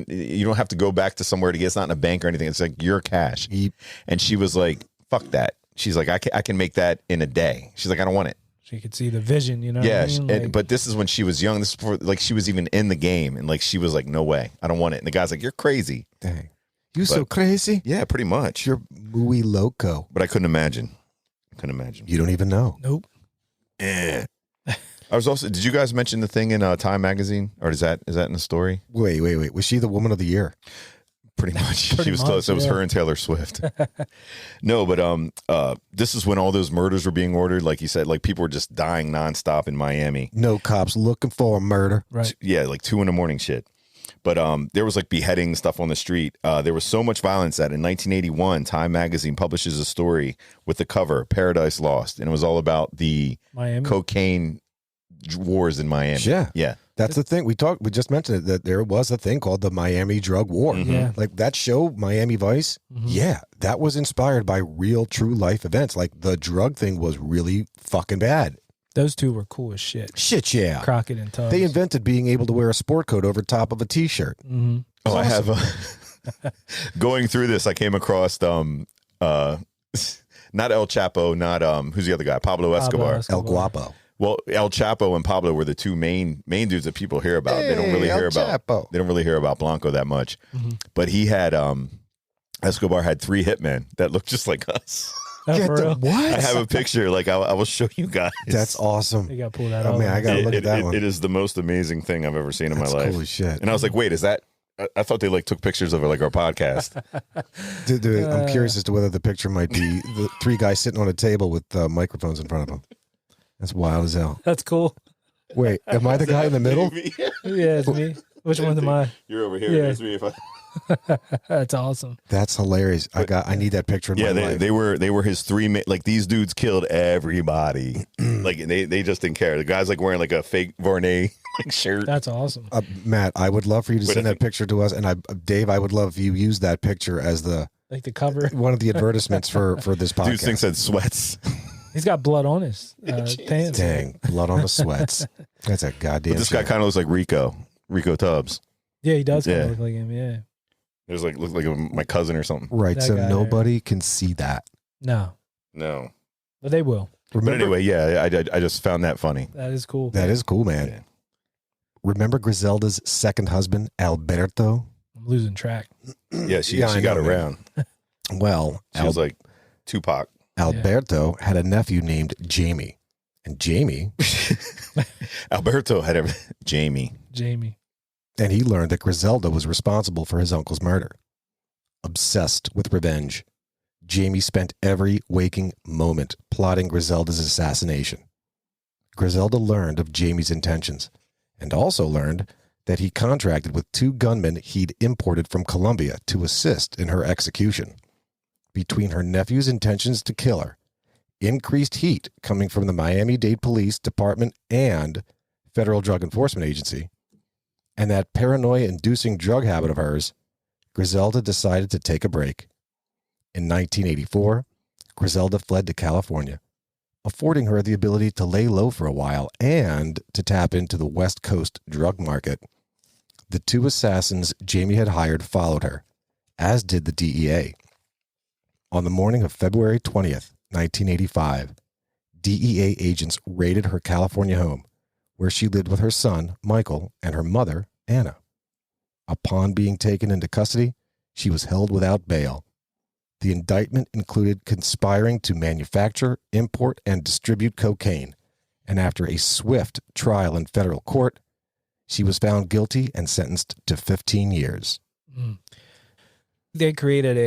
You don't have to go back to somewhere to get. It's not in a bank or anything. It's like your cash. Yep. And she was like, fuck that. She's like, I can make that in a day. She's like, I don't want it. She could see the vision, you know? Yeah, what I mean? Like, but this is when she was young. This is before, like, she was even in the game, and like she was like, "No way, I don't want it." And the guy's like, "You're crazy." Dang, you so crazy? Yeah, pretty much. You're muy loco. But I couldn't imagine. You don't even know. Nope. I was also. Did you guys mention the thing in Time magazine, or is that in the story? Wait. Was she the woman of the year? Pretty much. She was close. It was her and Taylor Swift. No, but this is when all those murders were being ordered. Like you said, like people were just dying nonstop in Miami. No cops looking for a murder. Right. Yeah, like 2 a.m. shit. But there was like beheading stuff on the street. There was so much violence that in 1981, Time magazine publishes a story with the cover Paradise Lost, and it was all about the Miami cocaine wars in Miami. Yeah. That's the thing. We just mentioned it, that there was a thing called the Miami drug war. Yeah. Like that show, Miami Vice. Yeah. That was inspired by real, true life events. Like the drug thing was really fucking bad. Those two were cool as shit. Shit, yeah. Crockett and Tubbs. They invented being able to wear a sport coat over top of a t-shirt. Oh, awesome. I have going through this, I came across not El Chapo, not who's the other guy? Pablo Escobar. El Guapo. Well, El Chapo and Pablo were the two main dudes that people hear about. They don't really hear about Blanco that much. But he had Escobar had 3 hitmen that looked just like us. Get For the, real? what? I have a picture. Like I will show you guys. That's awesome. You got to pull that Oh out. man, I gotta look at that one. It is the most amazing thing I've ever seen in That's my life. cool as shit. And I was like, wait, is that? I thought they like took pictures of it, like our podcast. Dude, I'm curious as to whether the picture might be the three guys sitting on a table with microphones in front of them. That's wild as hell. That's cool. Wait, am I the guy in the middle? Yeah, it's me. Which one am I? You're over here. Yeah. It's me. That's awesome. That's hilarious. I need that picture in my life. they were his like these dudes killed everybody. Like they just didn't care. The guy's like wearing like a fake Varney like shirt. That's awesome. Matt, I would love for you to send that picture to us, and Dave, I would love if you use that picture as Like the cover. one of the advertisements for this podcast. Dude's thing said sweats. He's got blood on his pants. Dang, blood on the sweats. That's a goddamn. But this guy kind of looks like Rico Tubbs. Yeah, he does kind Yeah. of look like him. Yeah. There's like look like my cousin or something. right. that So guy nobody can see that. No, No, but they will. Remember, but anyway, yeah, I just found that funny. That is cool. that is cool, man. Yeah. Remember Griselda's second husband, Alberto? I'm losing track. Yeah, she Yeah, I got know, man. around. Well, She was like Tupac. Alberto had a nephew named Jamie, and Jamie, Alberto had Jamie. Jamie. and he learned that Griselda was responsible for his uncle's murder. Obsessed with revenge, Jamie spent every waking moment plotting Griselda's assassination. Griselda learned of Jamie's intentions and also learned that he contracted with two gunmen he'd imported from Colombia to assist in her execution. Between her nephew's intentions to kill her, increased heat coming from the Miami-Dade Police Department and Federal Drug Enforcement Agency, and that paranoia-inducing drug habit of hers, Griselda decided to take a break. In 1984, Griselda fled to California, affording her the ability to lay low for a while and to tap into the West Coast drug market. The two assassins Jamie had hired followed her, as did the DEA. On the morning of February 20th, 1985, DEA agents raided her California home, where she lived with her son, Michael, and her mother, Anna. Upon being taken into custody, she was held without bail. The indictment included conspiring to manufacture, import, and distribute cocaine, and after a swift trial in federal court, she was found guilty and sentenced to 15 years. Mm. They created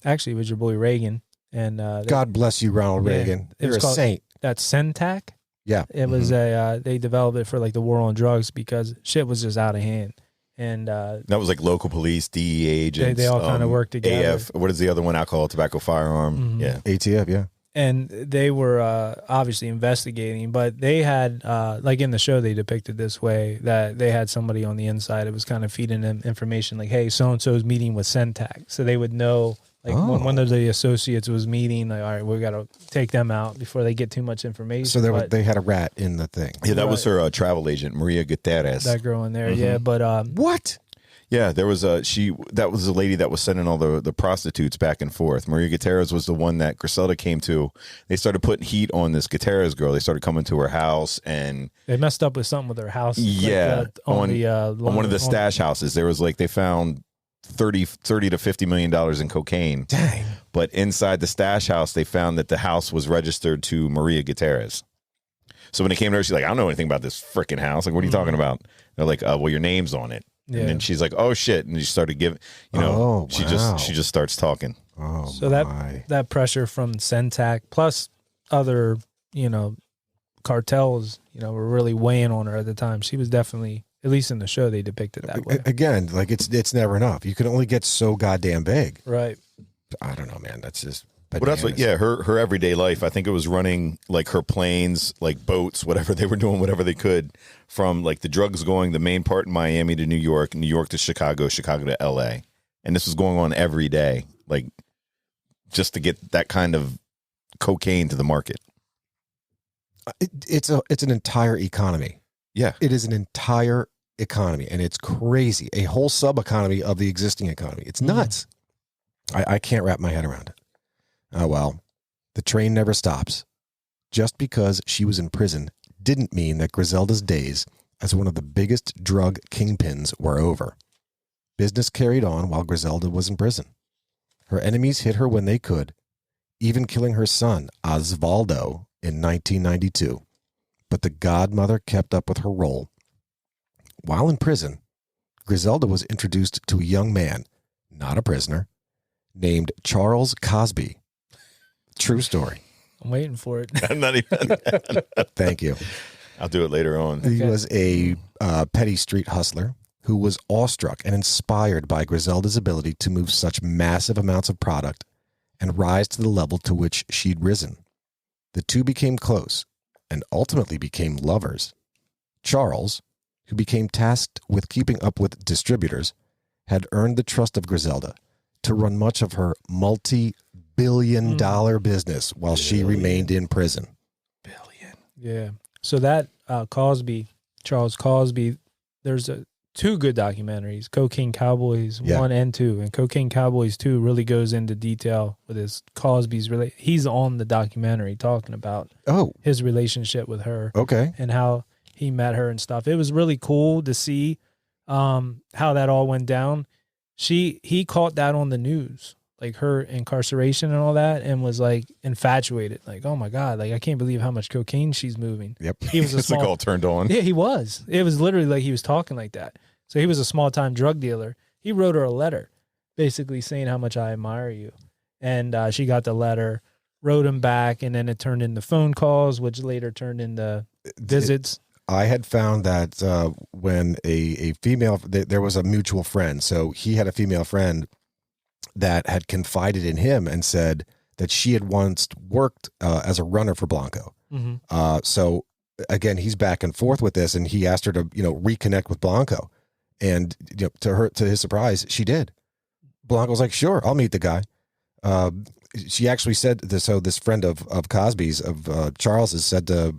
actually it was your boy Reagan. And God bless you, Ronald Yeah, Reagan. it You're was a called- saint. that Centac. Yeah. It was they developed it for like the war on drugs because shit was just out of hand. And That was like local police, DEA agents. They all kinda worked together. AF. What is the other one? Alcohol, tobacco, firearm. Mhm. Yeah. ATF, yeah. and they were obviously investigating, but they had like in the show they depicted this way that they had somebody on the inside that was kind of feeding them information like, hey, so and so's meeting with Centac, so they would know like when one of the associates was meeting, like, all right, we got to take them out before they get too much information. So they had a rat in the thing. Yeah, that was her travel agent, Maria Gutierrez. that girl in there, yeah, but What? Yeah, there was that was the lady that was sending all the prostitutes back and forth. Maria Gutierrez was the one that Griselda came to. They started putting heat on this Gutierrez girl. They started coming to her house, and they messed up with something with their house. yeah, like, on one of the stash houses, there was like they found $30 to $50 million in cocaine. Dang. But inside the stash house, they found that the house was registered to Maria Gutierrez. So when it came to her, she's like, I don't know anything about this freaking house. Like, what are you talking about? They're like, well, your name's on it. Yeah. And then she's like, oh shit. And she started giving, she just starts talking. Oh, So my. that pressure from Centac plus other, cartels, were really weighing on her at the time. She was definitely, at least in the show, they depicted that way. Again, like it's never enough. You can only get so goddamn big. Right. I don't know, man. That's just. But that's what, yeah, her everyday life. I think it was running like her planes, like boats, whatever they were doing, whatever they could, from like the drugs going the main part in Miami to New York to Chicago, Chicago to LA. And this was going on every day, like just to get that kind of cocaine to the market. It's an entire economy. Yeah. It is an entire economy, and it's crazy. A whole sub economy of the existing economy. It's nuts. I can't wrap my head around it. Oh, well, the train never stops. Just because she was in prison didn't mean that Griselda's days as one of the biggest drug kingpins were over. Business carried on while Griselda was in prison. Her enemies hit her when they could, even killing her son, Osvaldo, in 1992. But the Godmother kept up with her role. While in prison, Griselda was introduced to a young man, not a prisoner, named Charles Cosby. True story. I'm waiting for it. I'm not even. Thank you. I'll do it later on. He was a petty street hustler who was awestruck and inspired by Griselda's ability to move such massive amounts of product and rise to the level to which she'd risen. The two became close and ultimately became lovers. Charles, who became tasked with keeping up with distributors, had earned the trust of Griselda to run much of her multi-billion-dollar business while she remained in prison. Yeah. So that Charles Cosby, there's two good documentaries, Cocaine Cowboys 1 and 2. And Cocaine Cowboys 2 really goes into detail with his Cosby's he's on the documentary talking about his relationship with her. Okay. And how he met her and stuff. It was really cool to see how that all went down. He caught that on the news, like her incarceration and all that, and was like infatuated. Like, oh my God, like I can't believe how much cocaine she's moving. Yep. He was It's like all turned on. Yeah, he was. It was literally like he was talking like that. So he was a small time drug dealer. He wrote her a letter basically saying how much I admire you. And she got the letter, wrote him back, and then it turned into phone calls, which later turned into visits. I had found that when a female, there was a mutual friend. So he had a female friend that had confided in him and said that she had once worked as a runner for Blanco. Mm-hmm. So again, he's back and forth with this, and he asked her to, reconnect with Blanco. And to his surprise, she did. Blanco's like, sure, I'll meet the guy. She actually said this. So this friend of Cosby's, of Charles's, said to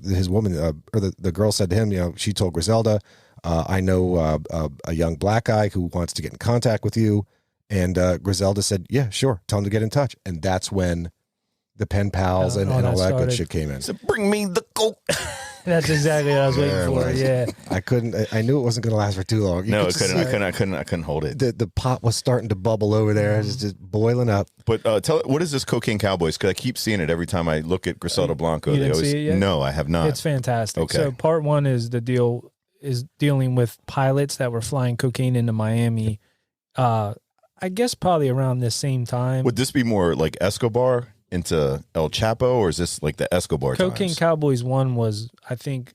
his woman, or the girl said to him, she told Griselda, I know a young black guy who wants to get in contact with you. And Griselda said, yeah, sure, tell him to get in touch. And that's when the pen pals and all that good shit came in. So bring me the coke. That's exactly what I was waiting for. Yeah. I knew it wasn't going to last for too long. No, it couldn't. I couldn't hold it. The pot was starting to bubble over there. It was just boiling up. But what is this Cocaine Cowboys? Because I keep seeing it every time I look at Griselda Blanco. You didn't see it yet? No, I have not. It's fantastic. Okay. So part one is dealing with pilots that were flying cocaine into Miami. I guess probably around this same time. Would this be more like Escobar into El Chapo, or is this like the Escobar Cocaine times? Cowboys 1 was, I think,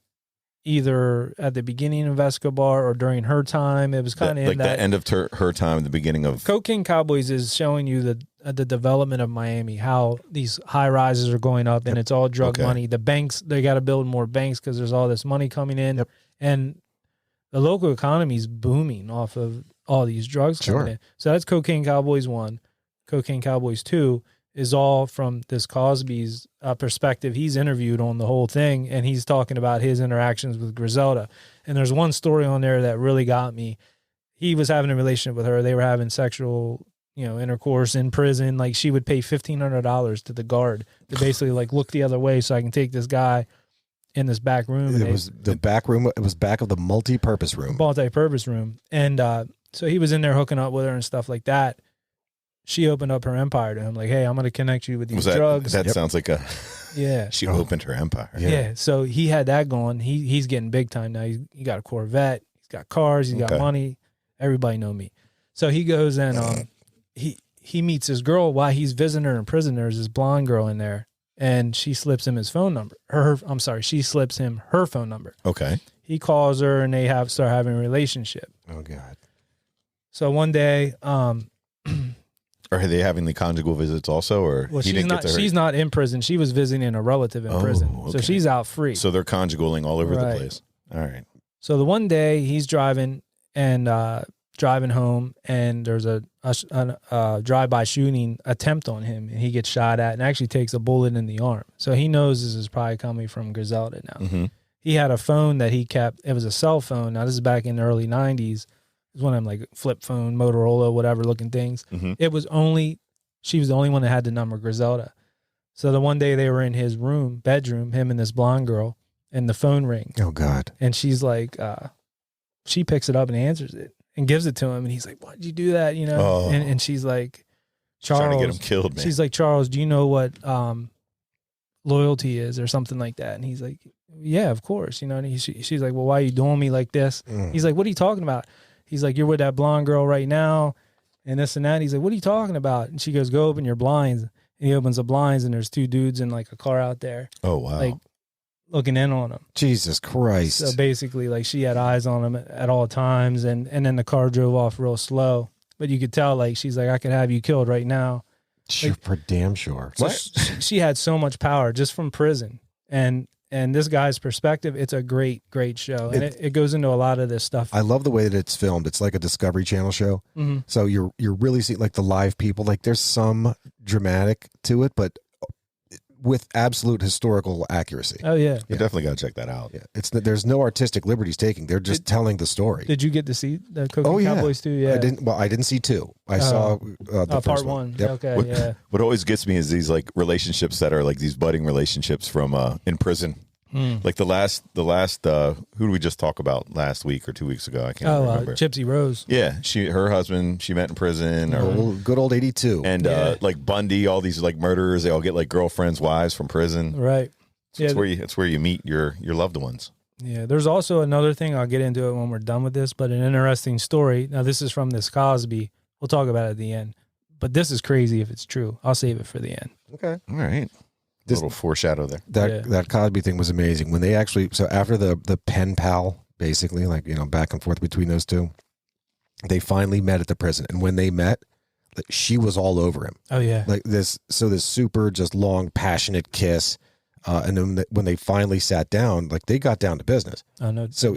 either at the beginning of Escobar or during her time. It was kind of like the end of her time, the beginning of Cocaine Cowboys is showing you the development of Miami, how these high rises are going up, and it's all drug money. The banks, they got to build more banks because there's all this money coming in, and the local economy is booming off of all these drugs coming in. So that's Cocaine Cowboys 1. Cocaine Cowboys 2 is all from this Cosby's perspective. He's interviewed on the whole thing, and he's talking about his interactions with Griselda. And there's one story on there that really got me. He was having a relationship with her. They were having sexual, intercourse in prison. Like, she would pay $1,500 to the guard to basically like look the other way so I can take this guy in this back room. It was the back room. It was back of the multi-purpose room. Multi-purpose room. And so he was in there hooking up with her and stuff like that. She opened up her empire to him, like, hey, I'm going to connect you with these drugs. That sounds like a... Yeah. She opened her empire. Yeah. So he had that going. He's getting big time now. He got a Corvette. He's got cars. He's got money. Everybody know me. So he goes and he meets this girl while he's visiting her in prison. There's this blonde girl in there, and she slips him his phone number. She slips him her phone number. Okay. He calls her, and they start having a relationship. Oh, God. So one day... Are they having the conjugal visits also, or well, she's not in prison. She was visiting a relative in prison, so she's out free. So they're conjugaling all over the place. All right. So the one day he's driving home, and there's a drive-by shooting attempt on him, and he gets shot at and actually takes a bullet in the arm. So he knows this is probably coming from Griselda now. Mm-hmm. He had a phone that he kept. It was a cell phone. Now this is back in the early 90s. It was one of them like flip phone, Motorola, whatever looking things. Mm-hmm. She was the only one that had the number Griselda. So the one day they were in his bedroom, him and this blonde girl, and the phone rings. Oh, God. And she's like, she picks it up and answers it and gives it to him. And he's like, why'd you do that? And she's like, Charles, trying to get him killed, man. she's like, Charles, do you know what loyalty is or something like that? And he's like, yeah, of course. You know, and she's like, well, why are you doing me like this? He's like, what are you talking about? He's like, you're with that blonde girl right now and this and that. He's like, what are you talking about? And she goes, go open your blinds. And he opens the blinds and there's 2 dudes in like a car out there. Oh, wow. Like looking in on him. Jesus Christ. So basically, like, she had eyes on him at all times, and then the car drove off real slow. But you could tell, like, she's like, I could have you killed right now. Sure, for damn sure. So she had so much power just from prison. And this guy's perspective, it's a great show. And it goes into a lot of this stuff. I love the way that it's filmed. It's like a Discovery Channel show. Mm-hmm. So you're really seeing like the live people. Like there's some dramatic to it, but with absolute historical accuracy. Oh yeah, You definitely got to check that out. Yeah, there's no artistic liberties taking. They're just telling the story. Did you get to see the Cookie Cowboys too? Yeah, I didn't see 2. I saw the part first 1. Yep. Okay, What always gets me is these like relationships that are like these budding relationships from in prison. Like the last who did we just talk about last week or 2 weeks ago? I can't remember. Gypsy Rose. Yeah, her husband she met in prison, or Good old 82. and like Bundy, all these like murderers, they all get like girlfriends, wives from prison. Right. It's where you meet your loved ones. Yeah, there's also another thing. I'll get into it when we're done with this, but an interesting story. Now, this is from this Cosby. We'll talk about it at the end. But this is crazy if it's true. I'll save it for the end. Okay. All right. Little foreshadow there. That Cosby thing was amazing. When they actually, so after the pen pal, basically, like, you know, back and forth between those two, they finally met at the prison. And when they met, like, she was all over him. Oh, yeah. Like this super just long, passionate kiss. And then when they finally sat down, like they got down to business. I know. So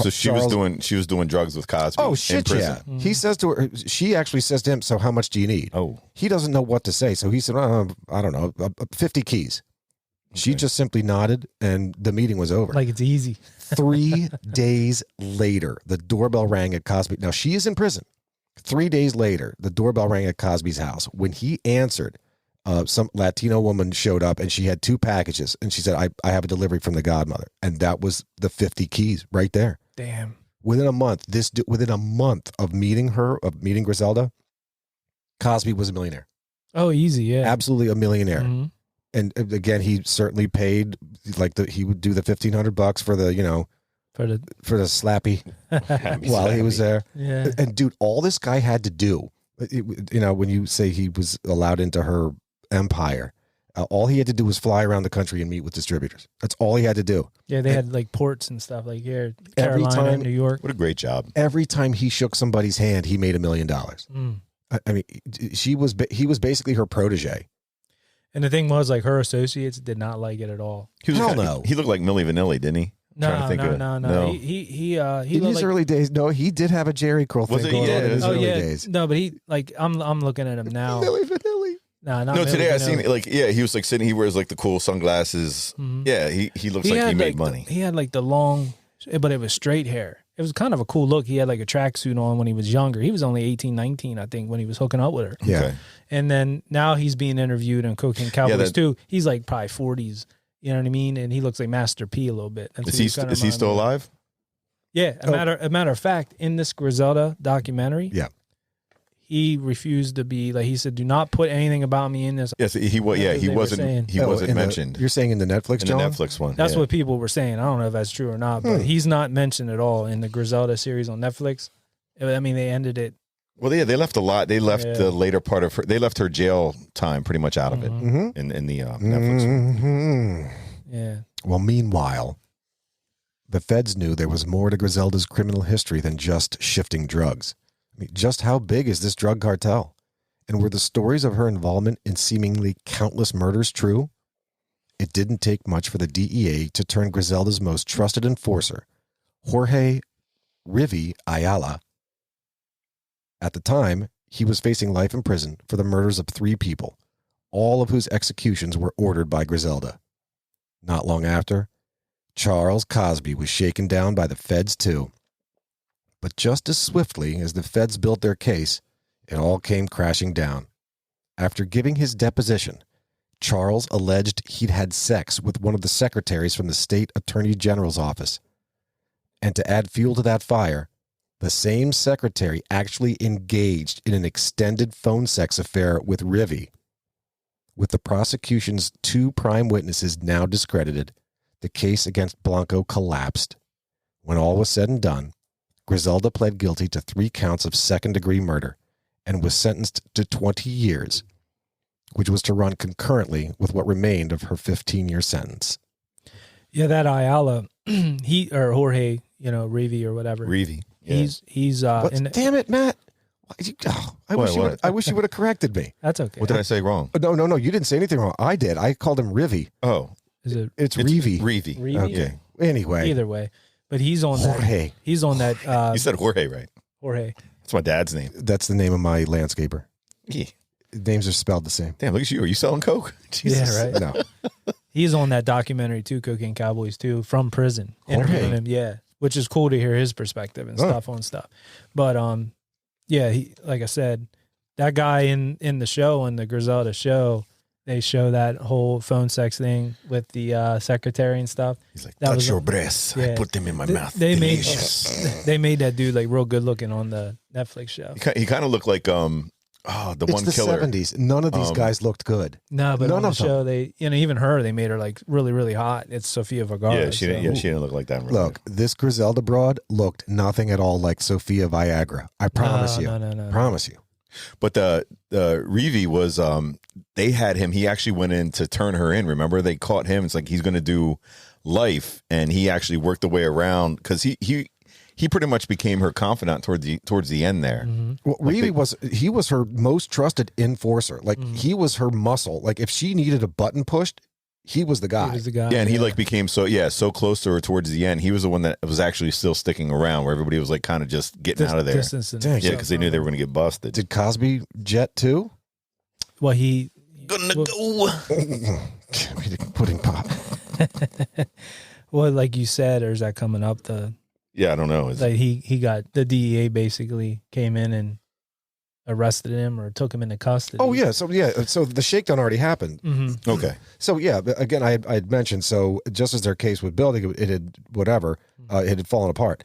she was doing drugs with Cosby. Oh shit! in Yeah, prison. he says to her. She actually says to him, "So how much do you need?" Oh, he doesn't know what to say, so he said, "I don't know, 50 keys." She just simply nodded, and the meeting was over. Like it's easy. 3 days later, the doorbell rang at Cosby. Now she is in prison. 3 days later, the doorbell rang at Cosby's house. When he answered, some Latino woman showed up, and she had 2 packages, and she said, "I have a delivery from the Godmother," and that was the 50 keys right there. Damn. Within a month of meeting Griselda, Cosby was a millionaire. Oh, easy, yeah. Absolutely a millionaire. Mm-hmm. And again, he certainly paid he would do the $1,500 for the, you know, for the slappy while he was there. Yeah. And dude, all this guy had to do, you know, when you say he was allowed into her empire, all he had to do was fly around the country and meet with distributors. That's all he had to do. Yeah, they had like ports and stuff like here, Carolina, New York. what a great job. Every time he shook somebody's hand, he made $1 million. I mean, he was basically her protege. And the thing was, like, her associates did not like it at all. Hell no. He looked like Milli Vanilli, didn't he? No. He In looked his like, early days, no, he did have a Jerry curl Was thing it? going Yeah, on in his oh, early yeah. days. No, but he like I'm looking at him now. Milli Vanilli. No, not No, Milli today I Vanilli. seen it, like, yeah, he was like sitting, he wears like the cool sunglasses. Mhm. Yeah, he looks like he had, made like, money. He had like the long, but it was straight hair. It was kind of a cool look. He had like a tracksuit on when he was younger. He was only 18, 19, I think, when he was hooking up with her. Yeah. Okay. And then now he's being interviewed in Cocaine Cowboys too. He's like probably 40s. You know what I mean? And he looks like Master P a little bit. That's Is who he kinda is he remind still me of. alive? Yeah. A matter of fact, in this Griselda documentary, Yeah. he refused to be like, he said, "Do not put anything about me in this." Yes, he was. Yeah, That's he what they were wasn't. saying. He wasn't mentioned You're saying in the Netflix, in John? the Netflix one. That's yeah. what people were saying. I don't know if that's true or not, but he's not mentioned at all in the Griselda series on Netflix. I mean, they ended it. Well, yeah, they left a lot. They left Yeah. the later part of her. They left her jail time pretty much out of it Mm-hmm. in the Netflix one. Mm-hmm. Yeah. Well, meanwhile, the feds knew there was more to Griselda's criminal history than just shifting drugs. I mean, just how big is this drug cartel? And were the stories of her involvement in seemingly countless murders true? It didn't take much for the DEA to turn Griselda's most trusted enforcer, Jorge Rivi Ayala. At the time, he was facing life in prison for the murders of 3 people, all of whose executions were ordered by Griselda. Not long after, Charles Cosby was shaken down by the feds too. But just as swiftly as the feds built their case, it all came crashing down. After giving his deposition, Charles alleged he'd had sex with one of the secretaries from the state attorney general's office. And to add fuel to that fire, The same secretary actually engaged in an extended phone sex affair with Rivi. With the prosecution's 2 prime witnesses now discredited, the case against Blanco collapsed. When all was said and done, Griselda pled guilty to 3 counts of second-degree murder and was sentenced to 20 years, which was to run concurrently with what remained of her 15-year sentence. Yeah, that Ayala, or Jorge, Rivi or whatever. Rivi. Yeah. He's damn it, Matt. I wish you would have corrected me. That's okay. What did I say wrong? No, you didn't say anything wrong. I did. I called him Rivi. Oh. It's Rivi. Rivi. Okay. Anyway. Either way. But he's on Jorge. that. He's on that. You said Jorge, right? Jorge. That's my dad's name. That's the name of my landscaper. Yeah. Names are spelled the same. Damn, look at you. Are you selling coke? Jesus. Yeah, right. No. He's on that documentary too, Cocaine Cowboys too, from prison. Interviewing him, yeah. Which is cool to hear his perspective and stuff on stuff. But yeah, he, like I said, that guy in the show, in the Griselda show, they show that whole phone sex thing with the secretary and stuff. He's like, that touch your breasts. Yeah. I put them in my mouth. They made that dude like real good looking on the Netflix show. He kind of looked like the one killer. It's the 70s. None of these guys looked good. No, but on the show, they, even her, they made her like really, really hot. It's Sofia Vergara. Yeah, she didn't look like that. Look, this Griselda broad looked nothing at all like Sofia Viagra. I promise you. No. Promise you. But the Rivi was, they had him. He actually went in to turn her in. Remember, they caught him. It's like he's going to do life, and he actually worked the way around because he pretty much became her confidant towards the end there. Mm-hmm. Well, Rivi was her most trusted enforcer. Like he was her muscle. Like if she needed a button pushed, he was the guy. Yeah, and he like became so close to her towards the end. He was the one that was actually still sticking around, where everybody was like kind of just getting out of there. Yeah, because they knew they were going to get busted. Did Cosby jet too? Well, he gonna go pudding pop. Well, like you said, or is that coming up? Yeah, I don't know. Like he got the DEA basically came in and arrested him or took him into custody. Oh yeah, so the shakedown already happened. Mm-hmm. Okay. So yeah, but again, I had mentioned, so just as their case was building, it had it had fallen apart.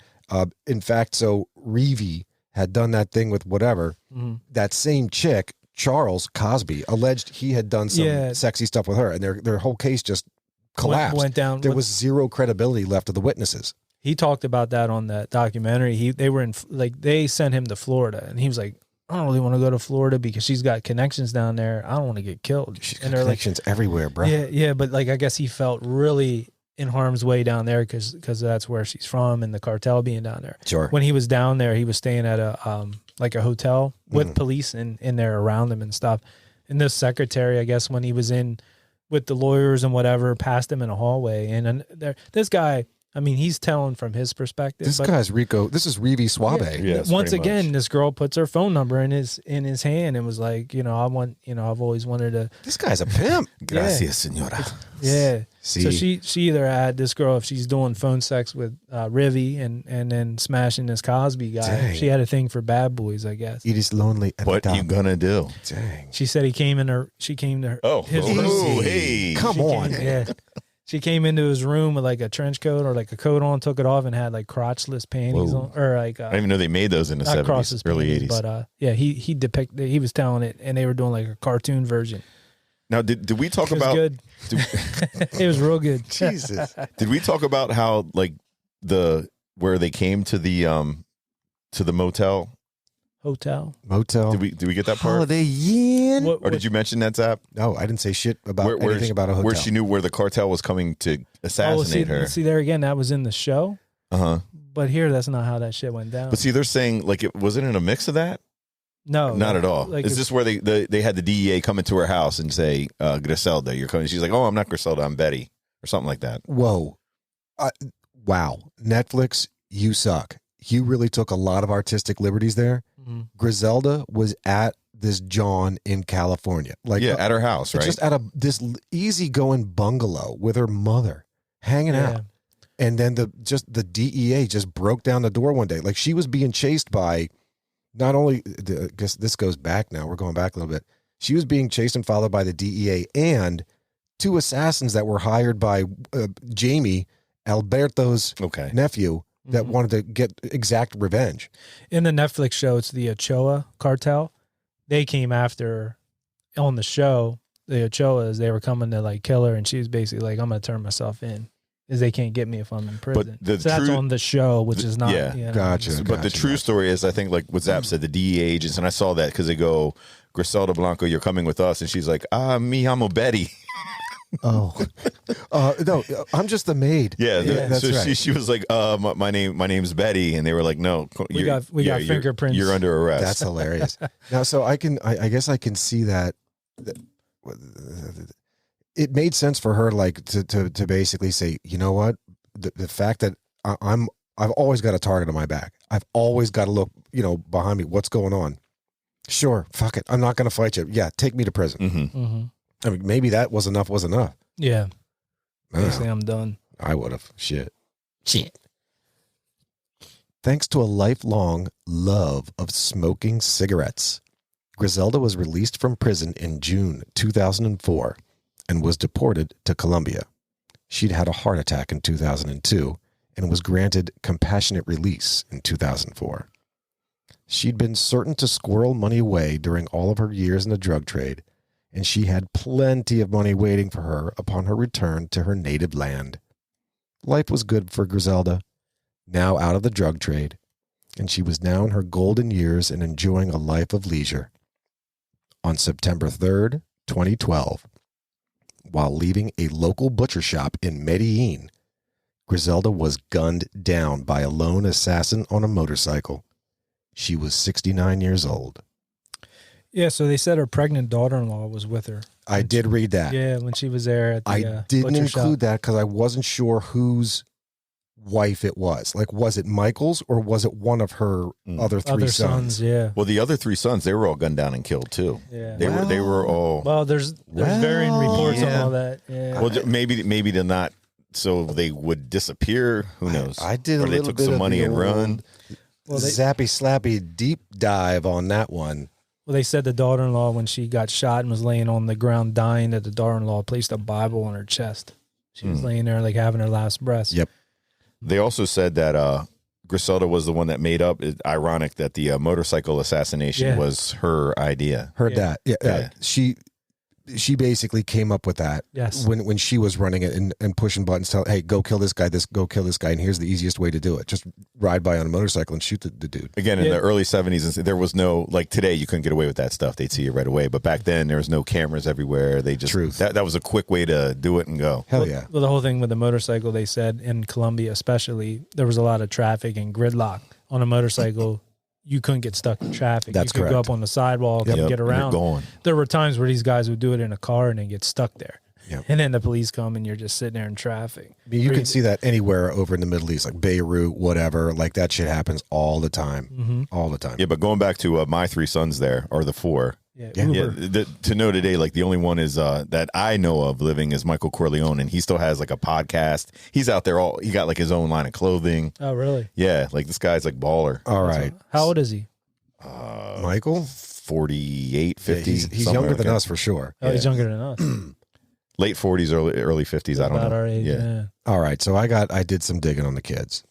In fact, so Rivi had done that thing with whatever. Mm-hmm. That same chick, Charles Cosby, alleged he had done some sexy stuff with her, and their whole case just collapsed. Went down. There was zero credibility left of the witnesses. He talked about that on that documentary. They sent him to Florida, and he was like, I don't really want to go to Florida because she's got connections down there. I don't want to get killed. She's got connections everywhere, bro. Yeah, but like I guess he felt really in harm's way down there because that's where she's from and the cartel being down there. Sure. When he was down there, he was staying at a hotel with police in there around him and stuff. And this secretary, I guess, when he was in with the lawyers and whatever, passed him in a hallway. And this guy, I mean, he's telling from his perspective. This guy's Rico. This is Rivi Suave. Yeah, yes, once again, this girl puts her phone number in his hand and was like, I've always wanted to. This guy's a pimp. Gracias, senora. Yeah. See? So she either had this girl, if she's doing phone sex with Rivi and then smashing this Cosby guy. Dang. She had a thing for bad boys, I guess. It is lonely. What you gonna do? Dang. She said she came into her. Oh, his hey, come on. She came into his room with like a trench coat or like a coat on, took it off, and had like crotchless panties on, or like. I didn't even know they made those in the 70s, early 80s. But he depicted. He was telling it, and they were doing like a cartoon version. Now, did we talk It was about? good. It was real good. Jesus. Did we talk about how like where they came to the motel? Motel. Did we get that part? Holiday Inn. Or did you mention that, Zap? No, I didn't say shit about anything about a hotel. Where she knew where the cartel was coming to assassinate her. See, there again, that was in the show. Uh-huh. But here, that's not how that shit went down. But see, they're saying like it wasn't in a mix of that. No, not at all. Like is this where they had the DEA come into her house and say, Griselda, you're coming? She's like, oh, I'm not Griselda, I'm Betty, or something like that. Whoa. Wow. Netflix, you suck. You really took a lot of artistic liberties there. Mm-hmm. Griselda was at this John in California. At her house, right? Just at this easygoing bungalow with her mother hanging out. And then the DEA just broke down the door one day. Like she was being chased by not only, I guess this goes back now, we're going back a little bit. She was being chased and followed by the DEA and 2 assassins that were hired by Jamie, Alberto's nephew, that wanted to get exact revenge. In the Netflix show, it's the Ochoa cartel. They came after her on the show. The Ochoas, they were coming to like kill her, and she was basically like, "I'm gonna turn myself in, because they can't get me if I'm in prison." So that's on the show, which is not. Yeah, you know, gotcha. But the true story is, I think, like what Zap said, the DEA agents, and I saw that because they go, Griselda Blanco, you're coming with us, and she's like, me, I'm a Betty. Oh, no, I'm just the maid. Yeah, that's so right. she was like, my name's Betty, and they were like, no, we got fingerprints. You're under arrest. That's hilarious. Now, so I guess I can see that. It made sense for her, like to basically say, you know what, the fact that I've always got a target on my back. I've always got to look, behind me. What's going on? Sure, fuck it. I'm not going to fight you. Yeah, take me to prison. Mm-hmm. Mm-hmm. I mean, maybe that was enough. Yeah. Basically, I'm done. I would have. Shit. Thanks to a lifelong love of smoking cigarettes, Griselda was released from prison in June 2004 and was deported to Colombia. She'd had a heart attack in 2002 and was granted compassionate release in 2004. She'd been certain to squirrel money away during all of her years in the drug trade, and she had plenty of money waiting for her upon her return to her native land. Life was good for Griselda, now out of the drug trade, and she was now in her golden years and enjoying a life of leisure. On September 3rd, 2012, while leaving a local butcher shop in Medellín, Griselda was gunned down by a lone assassin on a motorcycle. She was 69 years old. Yeah, so they said her pregnant daughter-in-law was with her. I did read that. Yeah, when she was there at the I didn't butcher include shop. that because I wasn't sure whose wife it was. Like, was it Michael's or was it one of her other three sons? Yeah. Well, the other three sons, they were all gunned down and killed too. Yeah. They were all. Well, there's varying reports on yeah. all that. Yeah. Well, maybe they're not, so they would disappear. Who knows? I did or a they little took bit some of money the and run. Well, zappy slappy deep dive on that one. Well, they said the daughter-in-law, when she got shot and was laying on the ground dying, that the daughter-in-law placed a Bible on her chest. She was laying there like having her last breath. Yep. They also said that Griselda was the one that made up. It's ironic that the motorcycle assassination was her idea. Heard that. Yeah. She basically came up with that. Yes. When she was running it and pushing buttons, tell, hey, go kill this guy, go kill this guy, and here's the easiest way to do it. Just ride by on a motorcycle and shoot the dude. Again, in the early 70s, there was no, like today, you couldn't get away with that stuff. They'd see you right away. But back then, there was no cameras everywhere. They just, Truth. That was a quick way to do it and go. Hell yeah. Well, the whole thing with the motorcycle, they said in Colombia especially, there was a lot of traffic and gridlock on a motorcycle. You couldn't get stuck in traffic. That's you could go correct. up on the sidewalk and get around. You're going. There were times where these guys would do it in a car and then get stuck there. Yep. And then the police come and you're just sitting there in traffic. I mean, you can see that anywhere over in the Middle East, like Beirut, whatever. Like that shit happens all the time. All the time. Yeah, but going back to my three sons there, or the four. Yeah, Yeah, to know today, like the only one is that I know of living is Michael Corleone, and he still has like a podcast. He's out there he got like his own line of clothing. Oh, really? Yeah, like this guy's like baller. All right. How old is he? Michael? 48, 50. He's younger than us for sure. Oh, he's younger than us. Late 40s, early 50s. I don't About know. our age, yeah. All right. So I did some digging on the kids.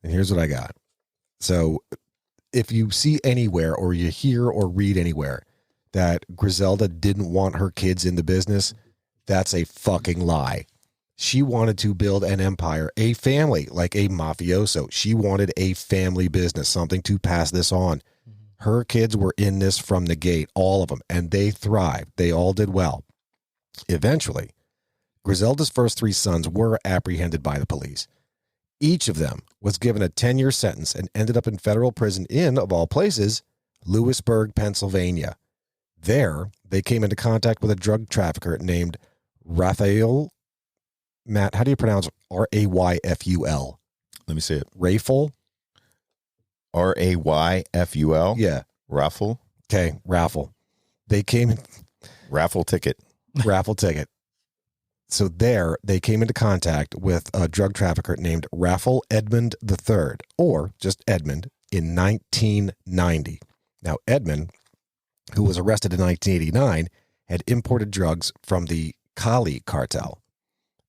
And here's what I got. So if you see anywhere or you hear or read anywhere that Griselda didn't want her kids in the business, that's a fucking lie. She wanted to build an empire, a family, like a mafioso. She wanted a family business, something to pass this on. Her kids were in this from the gate, all of them, and they thrived. They all did well. Eventually, Griselda's first three sons were apprehended by the police. Each of them was given a 10-year sentence and ended up in federal prison in, of all places, Lewisburg, Pennsylvania. There, they came into contact with a drug trafficker named Raphael. Matt, how do you pronounce Rayful? Let me see it. Rayful? Rayful? Yeah. Raffle? Okay, Raffle. They came in. Raffle ticket. Raffle ticket. So there, they came into contact with a drug trafficker named Raphael Edmund III, or just Edmund, in 1990. Now, Edmund, who was arrested in 1989, had imported drugs from the Cali cartel.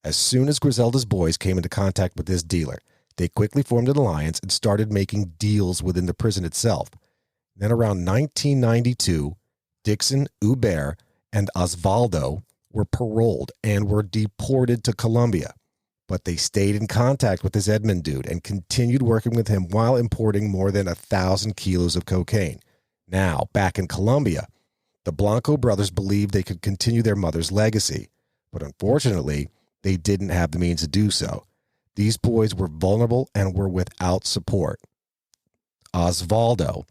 As soon as Griselda's boys came into contact with this dealer, They quickly formed an alliance and started making deals within the prison itself. Then around 1992, Dixon, Hubert, and Osvaldo were paroled and were deported to Colombia. But they stayed in contact with this Edmond dude and continued working with him while importing more than 1,000 kilos of cocaine. Now, back in Colombia, the Blanco brothers believed they could continue their mother's legacy, but unfortunately, they didn't have the means to do so. These boys were vulnerable and were without support. Osvaldo.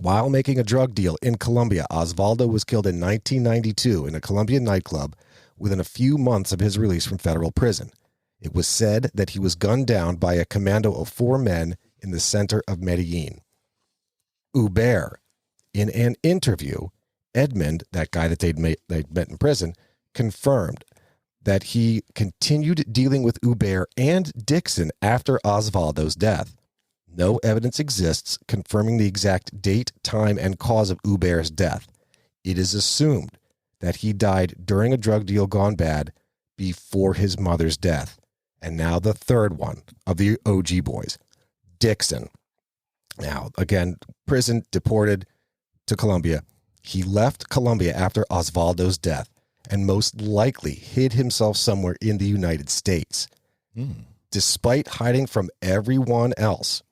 While making a drug deal in Colombia, Osvaldo was killed in 1992 in a Colombian nightclub within a few months of his release from federal prison. It was said that he was gunned down by a commando of 4 men in the center of Medellín. Hubert. In an interview, Edmond, that guy that they'd met in prison, confirmed that he continued dealing with Hubert and Dixon after Osvaldo's death. No evidence exists confirming the exact date, time, and cause of Hubert's death. It is assumed that he died during a drug deal gone bad before his mother's death. And now the third one of the OG boys, Dixon. Now, again, prison, deported to Colombia. He left Colombia after Osvaldo's death and most likely hid himself somewhere in the United States. Despite hiding from everyone else,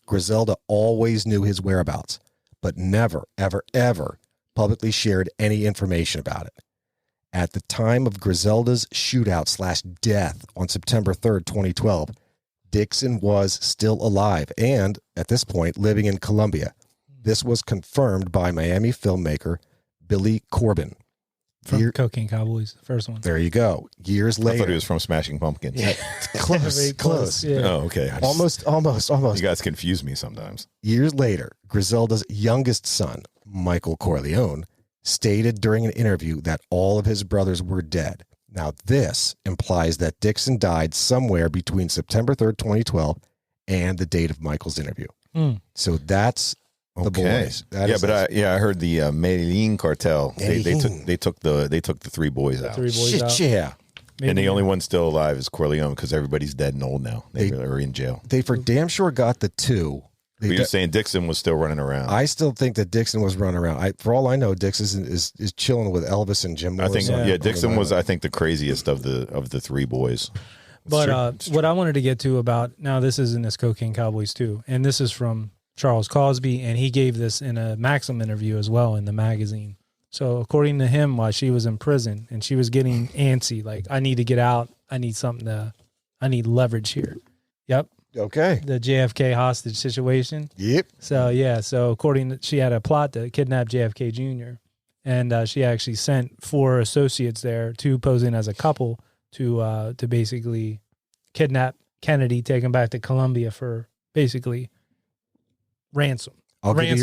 Griselda always knew his whereabouts, but never, ever, ever publicly shared any information about it. At the time of Griselda's shootout/death on September 3rd, 2012, Dixon was still alive and, at this point, living in Colombia. This was confirmed by Miami filmmaker Billy Corbin. From Cocaine Cowboys, the first one. There you go. Years later. I thought he was from Smashing Pumpkins. Yeah, close, close. Yeah. Oh, okay. Almost. You guys confuse me sometimes. Years later, Griselda's youngest son, Michael Corleone, stated during an interview that all of his brothers were dead. Now, this implies that Dixon died somewhere between September 3rd, 2012 and the date of Michael's interview. So that's the boys. I heard the Medellín cartel. They took the 3 boys out. Yeah. Maybe. And the only one still alive is Corleone because everybody's dead and old now. They are in jail. They for damn sure got the 2. But you're saying Dixon was still running around. I still think that Dixon was running around. For all I know, Dixon is chilling with Elvis and Jim Morrison. I think Dixon was the craziest of the 3 boys. But what I wanted to get to about now, this is in this Cocaine Cowboys too, and this is from Charles Cosby, and he gave this in a Maxim interview as well in the magazine. So according to him, while she was in prison and she was getting antsy, like, I need to get out, I need leverage here. Yep. Okay. The JFK hostage situation. Yep. So she had a plot to kidnap JFK Jr. And she actually sent 4 associates there, 2 posing as a couple, to basically kidnap Kennedy, take him back to Colombia for basically ransom. I'll give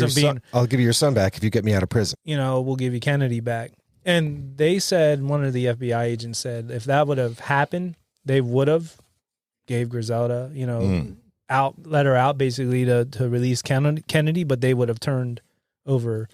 you your son back if you get me out of prison. We'll give you Kennedy back. And they said, one of the FBI agents said, if that would have happened, they would have gave Griselda, let her out basically to release Kennedy, but they would have turned over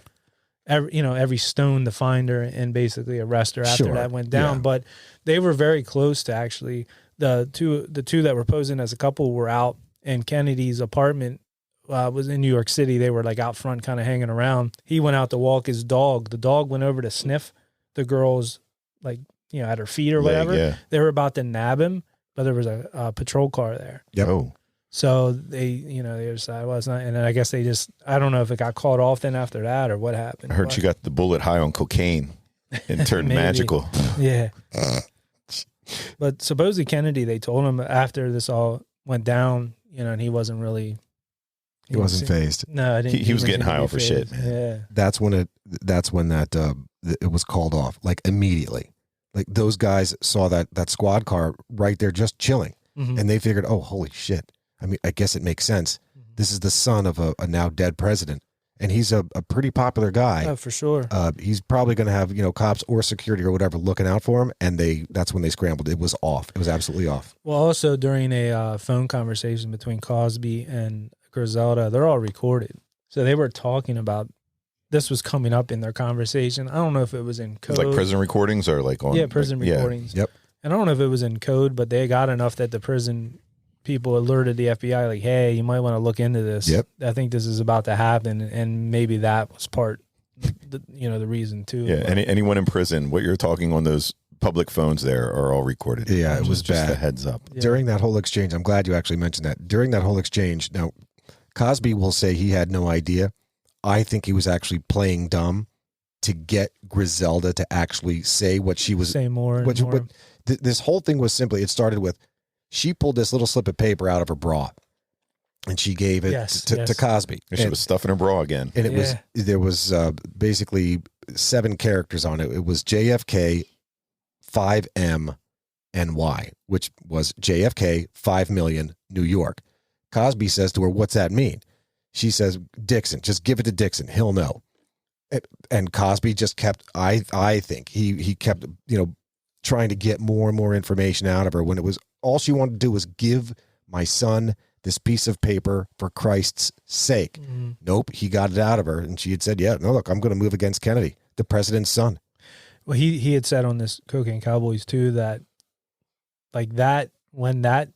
every stone to find her and basically arrest her after that went down. Yeah. But they were very close to actually the two that were posing as a couple were out, and Kennedy's apartment was in New York City. They were like out front kind of hanging around. He went out to walk his dog. The dog went over to sniff the girl's at her feet or whatever. Yeah. They were about to nab him, but there was a patrol car there. Yep. Oh. So they decided, well, it's not. And then I guess I don't know if it got called off then after that or what happened. I heard she got the bullet high on cocaine and turned magical. Yeah. But supposedly Kennedy, they told him after this all went down, and he wasn't really. He wasn't phased. No, I didn't. He was getting high off for shit, man. Yeah. That's when it was called off, like immediately. Like those guys saw that squad car right there just chilling. Mm-hmm. And they figured, oh, holy shit. I mean, I guess it makes sense. This is the son of a now dead president. And he's a pretty popular guy. Oh, for sure. He's probably going to have, cops or security or whatever looking out for him. And that's when they scrambled. It was off. It was absolutely off. Well, also during a phone conversation between Cosby and Griselda, they're all recorded. So they were talking about, this was coming up in their conversation. I don't know if it was in code. Like prison recordings or like on? Yeah, prison recordings. Yep. And I don't know if it was in code, but they got enough that the prison people alerted the FBI, like, hey, you might want to look into this. Yep. I think this is about to happen. And maybe that was the reason too. Yeah. Anyone in prison, what you're talking on those public phones there are all recorded. Yeah, it was just bad. a heads up. Yeah. During that whole exchange, I'm glad you actually mentioned that. During that whole exchange, now, Cosby will say he had no idea. I think he was actually playing dumb to get Griselda to actually say what she was. Say more. And more. This whole thing was simply, it started with, she pulled this little slip of paper out of her bra and she gave it to Cosby. She was stuffing her bra again. And there was basically 7 characters on it. It was JFK, 5M, and Y, which was JFK, 5 million, New York. Cosby says to her, what's that mean? She says, Dixon, just give it to Dixon. He'll know. And Cosby just kept, I think, he kept, trying to get more and more information out of her when it was, all she wanted to do was give my son this piece of paper for Christ's sake. Mm-hmm. Nope, he got it out of her. And she had said, yeah, no, look, I'm going to move against Kennedy, the president's son. Well, he had said on this Cocaine Cowboys too that, like, that when that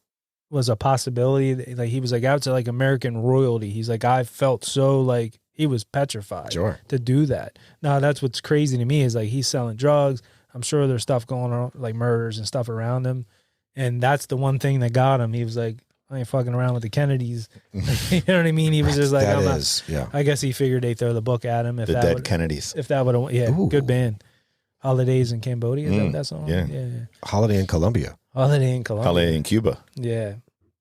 was a possibility, like, he was like, out to like American royalty. He's like, I felt so like he was petrified to do that. Now that's what's crazy to me is like he's selling drugs. I'm sure there's stuff going on, like murders and stuff around him, and that's the one thing that got him. He was like, I ain't fucking around with the Kennedys. You know what I mean? He was just like, I guess he figured they'd throw the book at him if the dead Kennedys. If that would have, Ooh. Good band. Holidays in Cambodia. Is that song? Yeah. Holiday in Colombia. Holiday in Colombia. Holiday in Cuba. Yeah.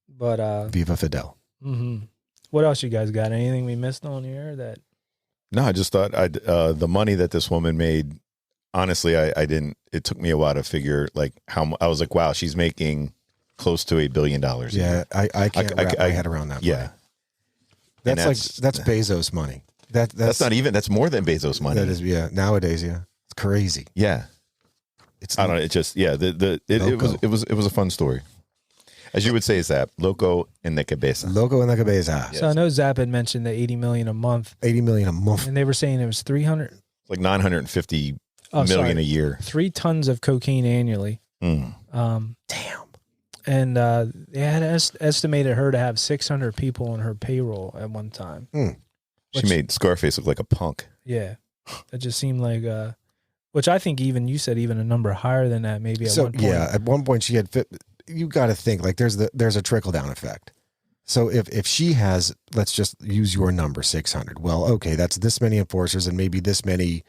But Viva Fidel. Mm-hmm. What else you guys got? Anything we missed on here that? No, I just thought the money that this woman made, honestly, I didn't, it took me a while to figure like how, I was like, wow, she's making close to $1 billion. Yeah. I can't wrap my head around that. Yeah. That's Bezos money. That's not even, that's more than Bezos money. That is, nowadays, it's crazy. Yeah. I don't know. It just, it was a fun story. As you would say, Zap, loco en la cabeza. Loco en la cabeza. Yes. So I know Zap had mentioned the $80 million a month. $80 million a month. And they were saying it was 300. Like 950 million a year. 3 tons of cocaine annually. Damn. And they had estimated her to have 600 people on her payroll at one time. She made Scarface look like a punk. Yeah. It just seemed like, which I think even you said even a number higher than that maybe at one point. Yeah, at one point she had, you got to think like there's a trickle down effect. So if she has, let's just use your number, 600. Well, okay, that's this many enforcers and maybe this many,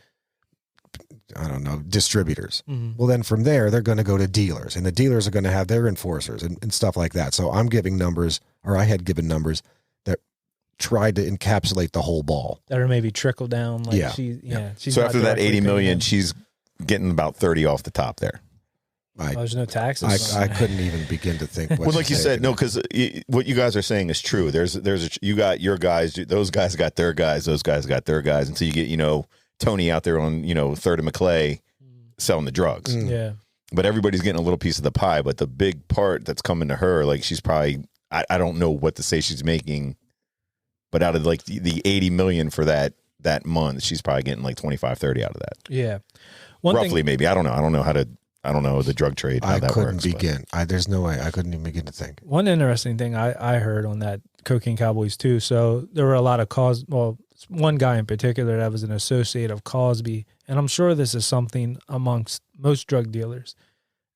I don't know, distributors. Mm-hmm. Well, then from there, they're going to go to dealers and the dealers are going to have their enforcers and stuff like that. So I'm giving numbers, or I had given numbers that tried to encapsulate the whole ball. That or maybe trickle down. Like she's so after that 80 million, she's getting about 30 off the top there. There's no taxes. I couldn't even begin to think. Well, like you said, no, because what you guys are saying is true. You got your guys. Those guys got their guys. Those guys got their guys. Until you get Tony out there on 3rd and Maclay selling the drugs. Yeah. But everybody's getting a little piece of the pie. But the big part that's coming to her, like she's probably I don't know what to say she's making, but out of like the 80 million for that month, she's probably getting like 25, 30 out of that. Yeah. Roughly, maybe. I don't know. I don't know the drug trade. How that couldn't works, begin. There's no way. I couldn't even begin to think. One interesting thing I heard on that Cocaine Cowboys too. So there were a lot of one guy in particular that was an associate of Cosby, and I'm sure this is something amongst most drug dealers.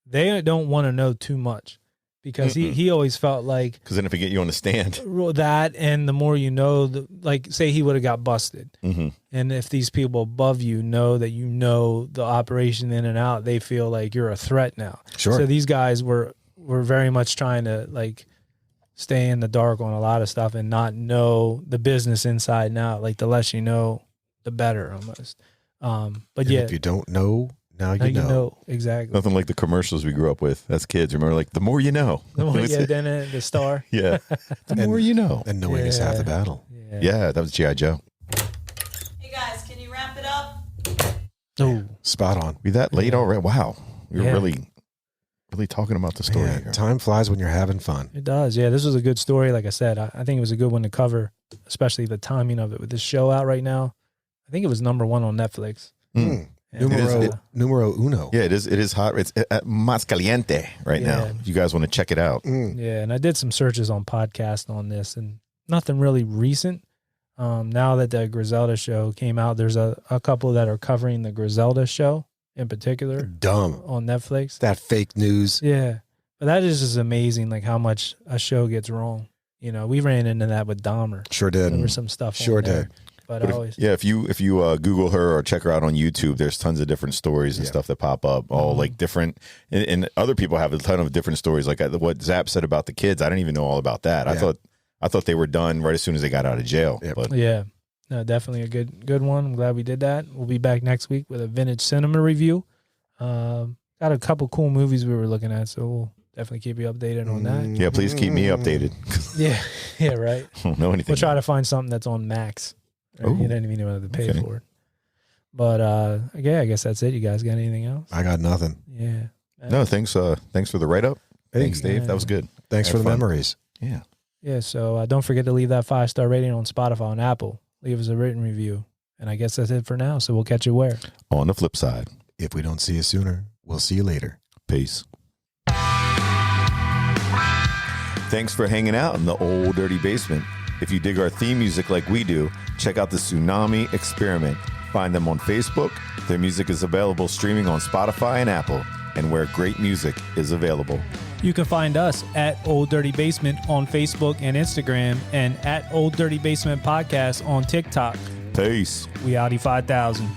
They don't want to know too much because he always felt like, because then if they get you on the stand, that, and the more you know, like say he would have got busted, and if these people above you know that the operation in and out, they feel like you're a threat now. Sure. So these guys were very much trying to like stay in the dark on a lot of stuff and not know the business inside and out. Like the less you know, the better almost. But and if you don't know, now you know. Exactly. Nothing like the commercials we grew up with as kids. Remember, like the more you know. The more, then the star. Yeah. The more you know. And knowing is half the battle. Yeah, that was G.I. Joe. Hey guys, can you wrap it up? Oh, spot on. We that late already? Wow. You're really talking about the story here. Time flies when you're having fun. It does. Yeah, this was a good story. Like I said, I think it was a good one to cover, especially the timing of it with this show out right now. I think it was #1 on Netflix. And, Numero uno. Yeah, it is hot. It's más caliente right now. If you guys want to check it out. Yeah, and I did some searches on podcast on this, and nothing really recent. Now that the Griselda show came out, there's a couple that are covering the Griselda show in particular. Dumb. On Netflix. That fake news. Yeah. But that is just amazing, like how much a show gets wrong. You know, we ran into that with Dahmer. Sure did. There was some stuff Sure on there. did. But if you Google her or check her out on YouTube, there's tons of different stories and stuff that pop up. All like different, and other people have a ton of different stories. Like what Zap said about the kids, I didn't even know all about that. Yeah. I thought they were done right as soon as they got out of jail. Yep. But yeah, no, definitely a good one. I'm glad we did that. We'll be back next week with a vintage cinema review. Got a couple cool movies we were looking at, so we'll definitely keep you updated on that. yeah, please keep me updated. Yeah, right. I don't know anything. We'll try to find something that's on Max. Oh, you don't even have to pay okay. for it. But yeah, I guess that's it. You guys got anything else? I got nothing. Yeah. No, thanks for the write up. Thanks, Dave. That was good. Thanks for the fun. memories. Yeah. Yeah, so don't forget to leave that 5-star rating on Spotify and Apple. Leave us a written review. And I guess that's it for now. So we'll catch you where? On the flip side. If we don't see you sooner, we'll see you later. Peace. Thanks for hanging out in the old dirty basement. If you dig our theme music like we do, check out the Tsunami Experiment. Find them on Facebook. Their music is available streaming on Spotify and Apple, and where great music is available. You can find us at Old Dirty Basement on Facebook and Instagram, and at Old Dirty Basement Podcast on TikTok. Peace. We Audi 5000.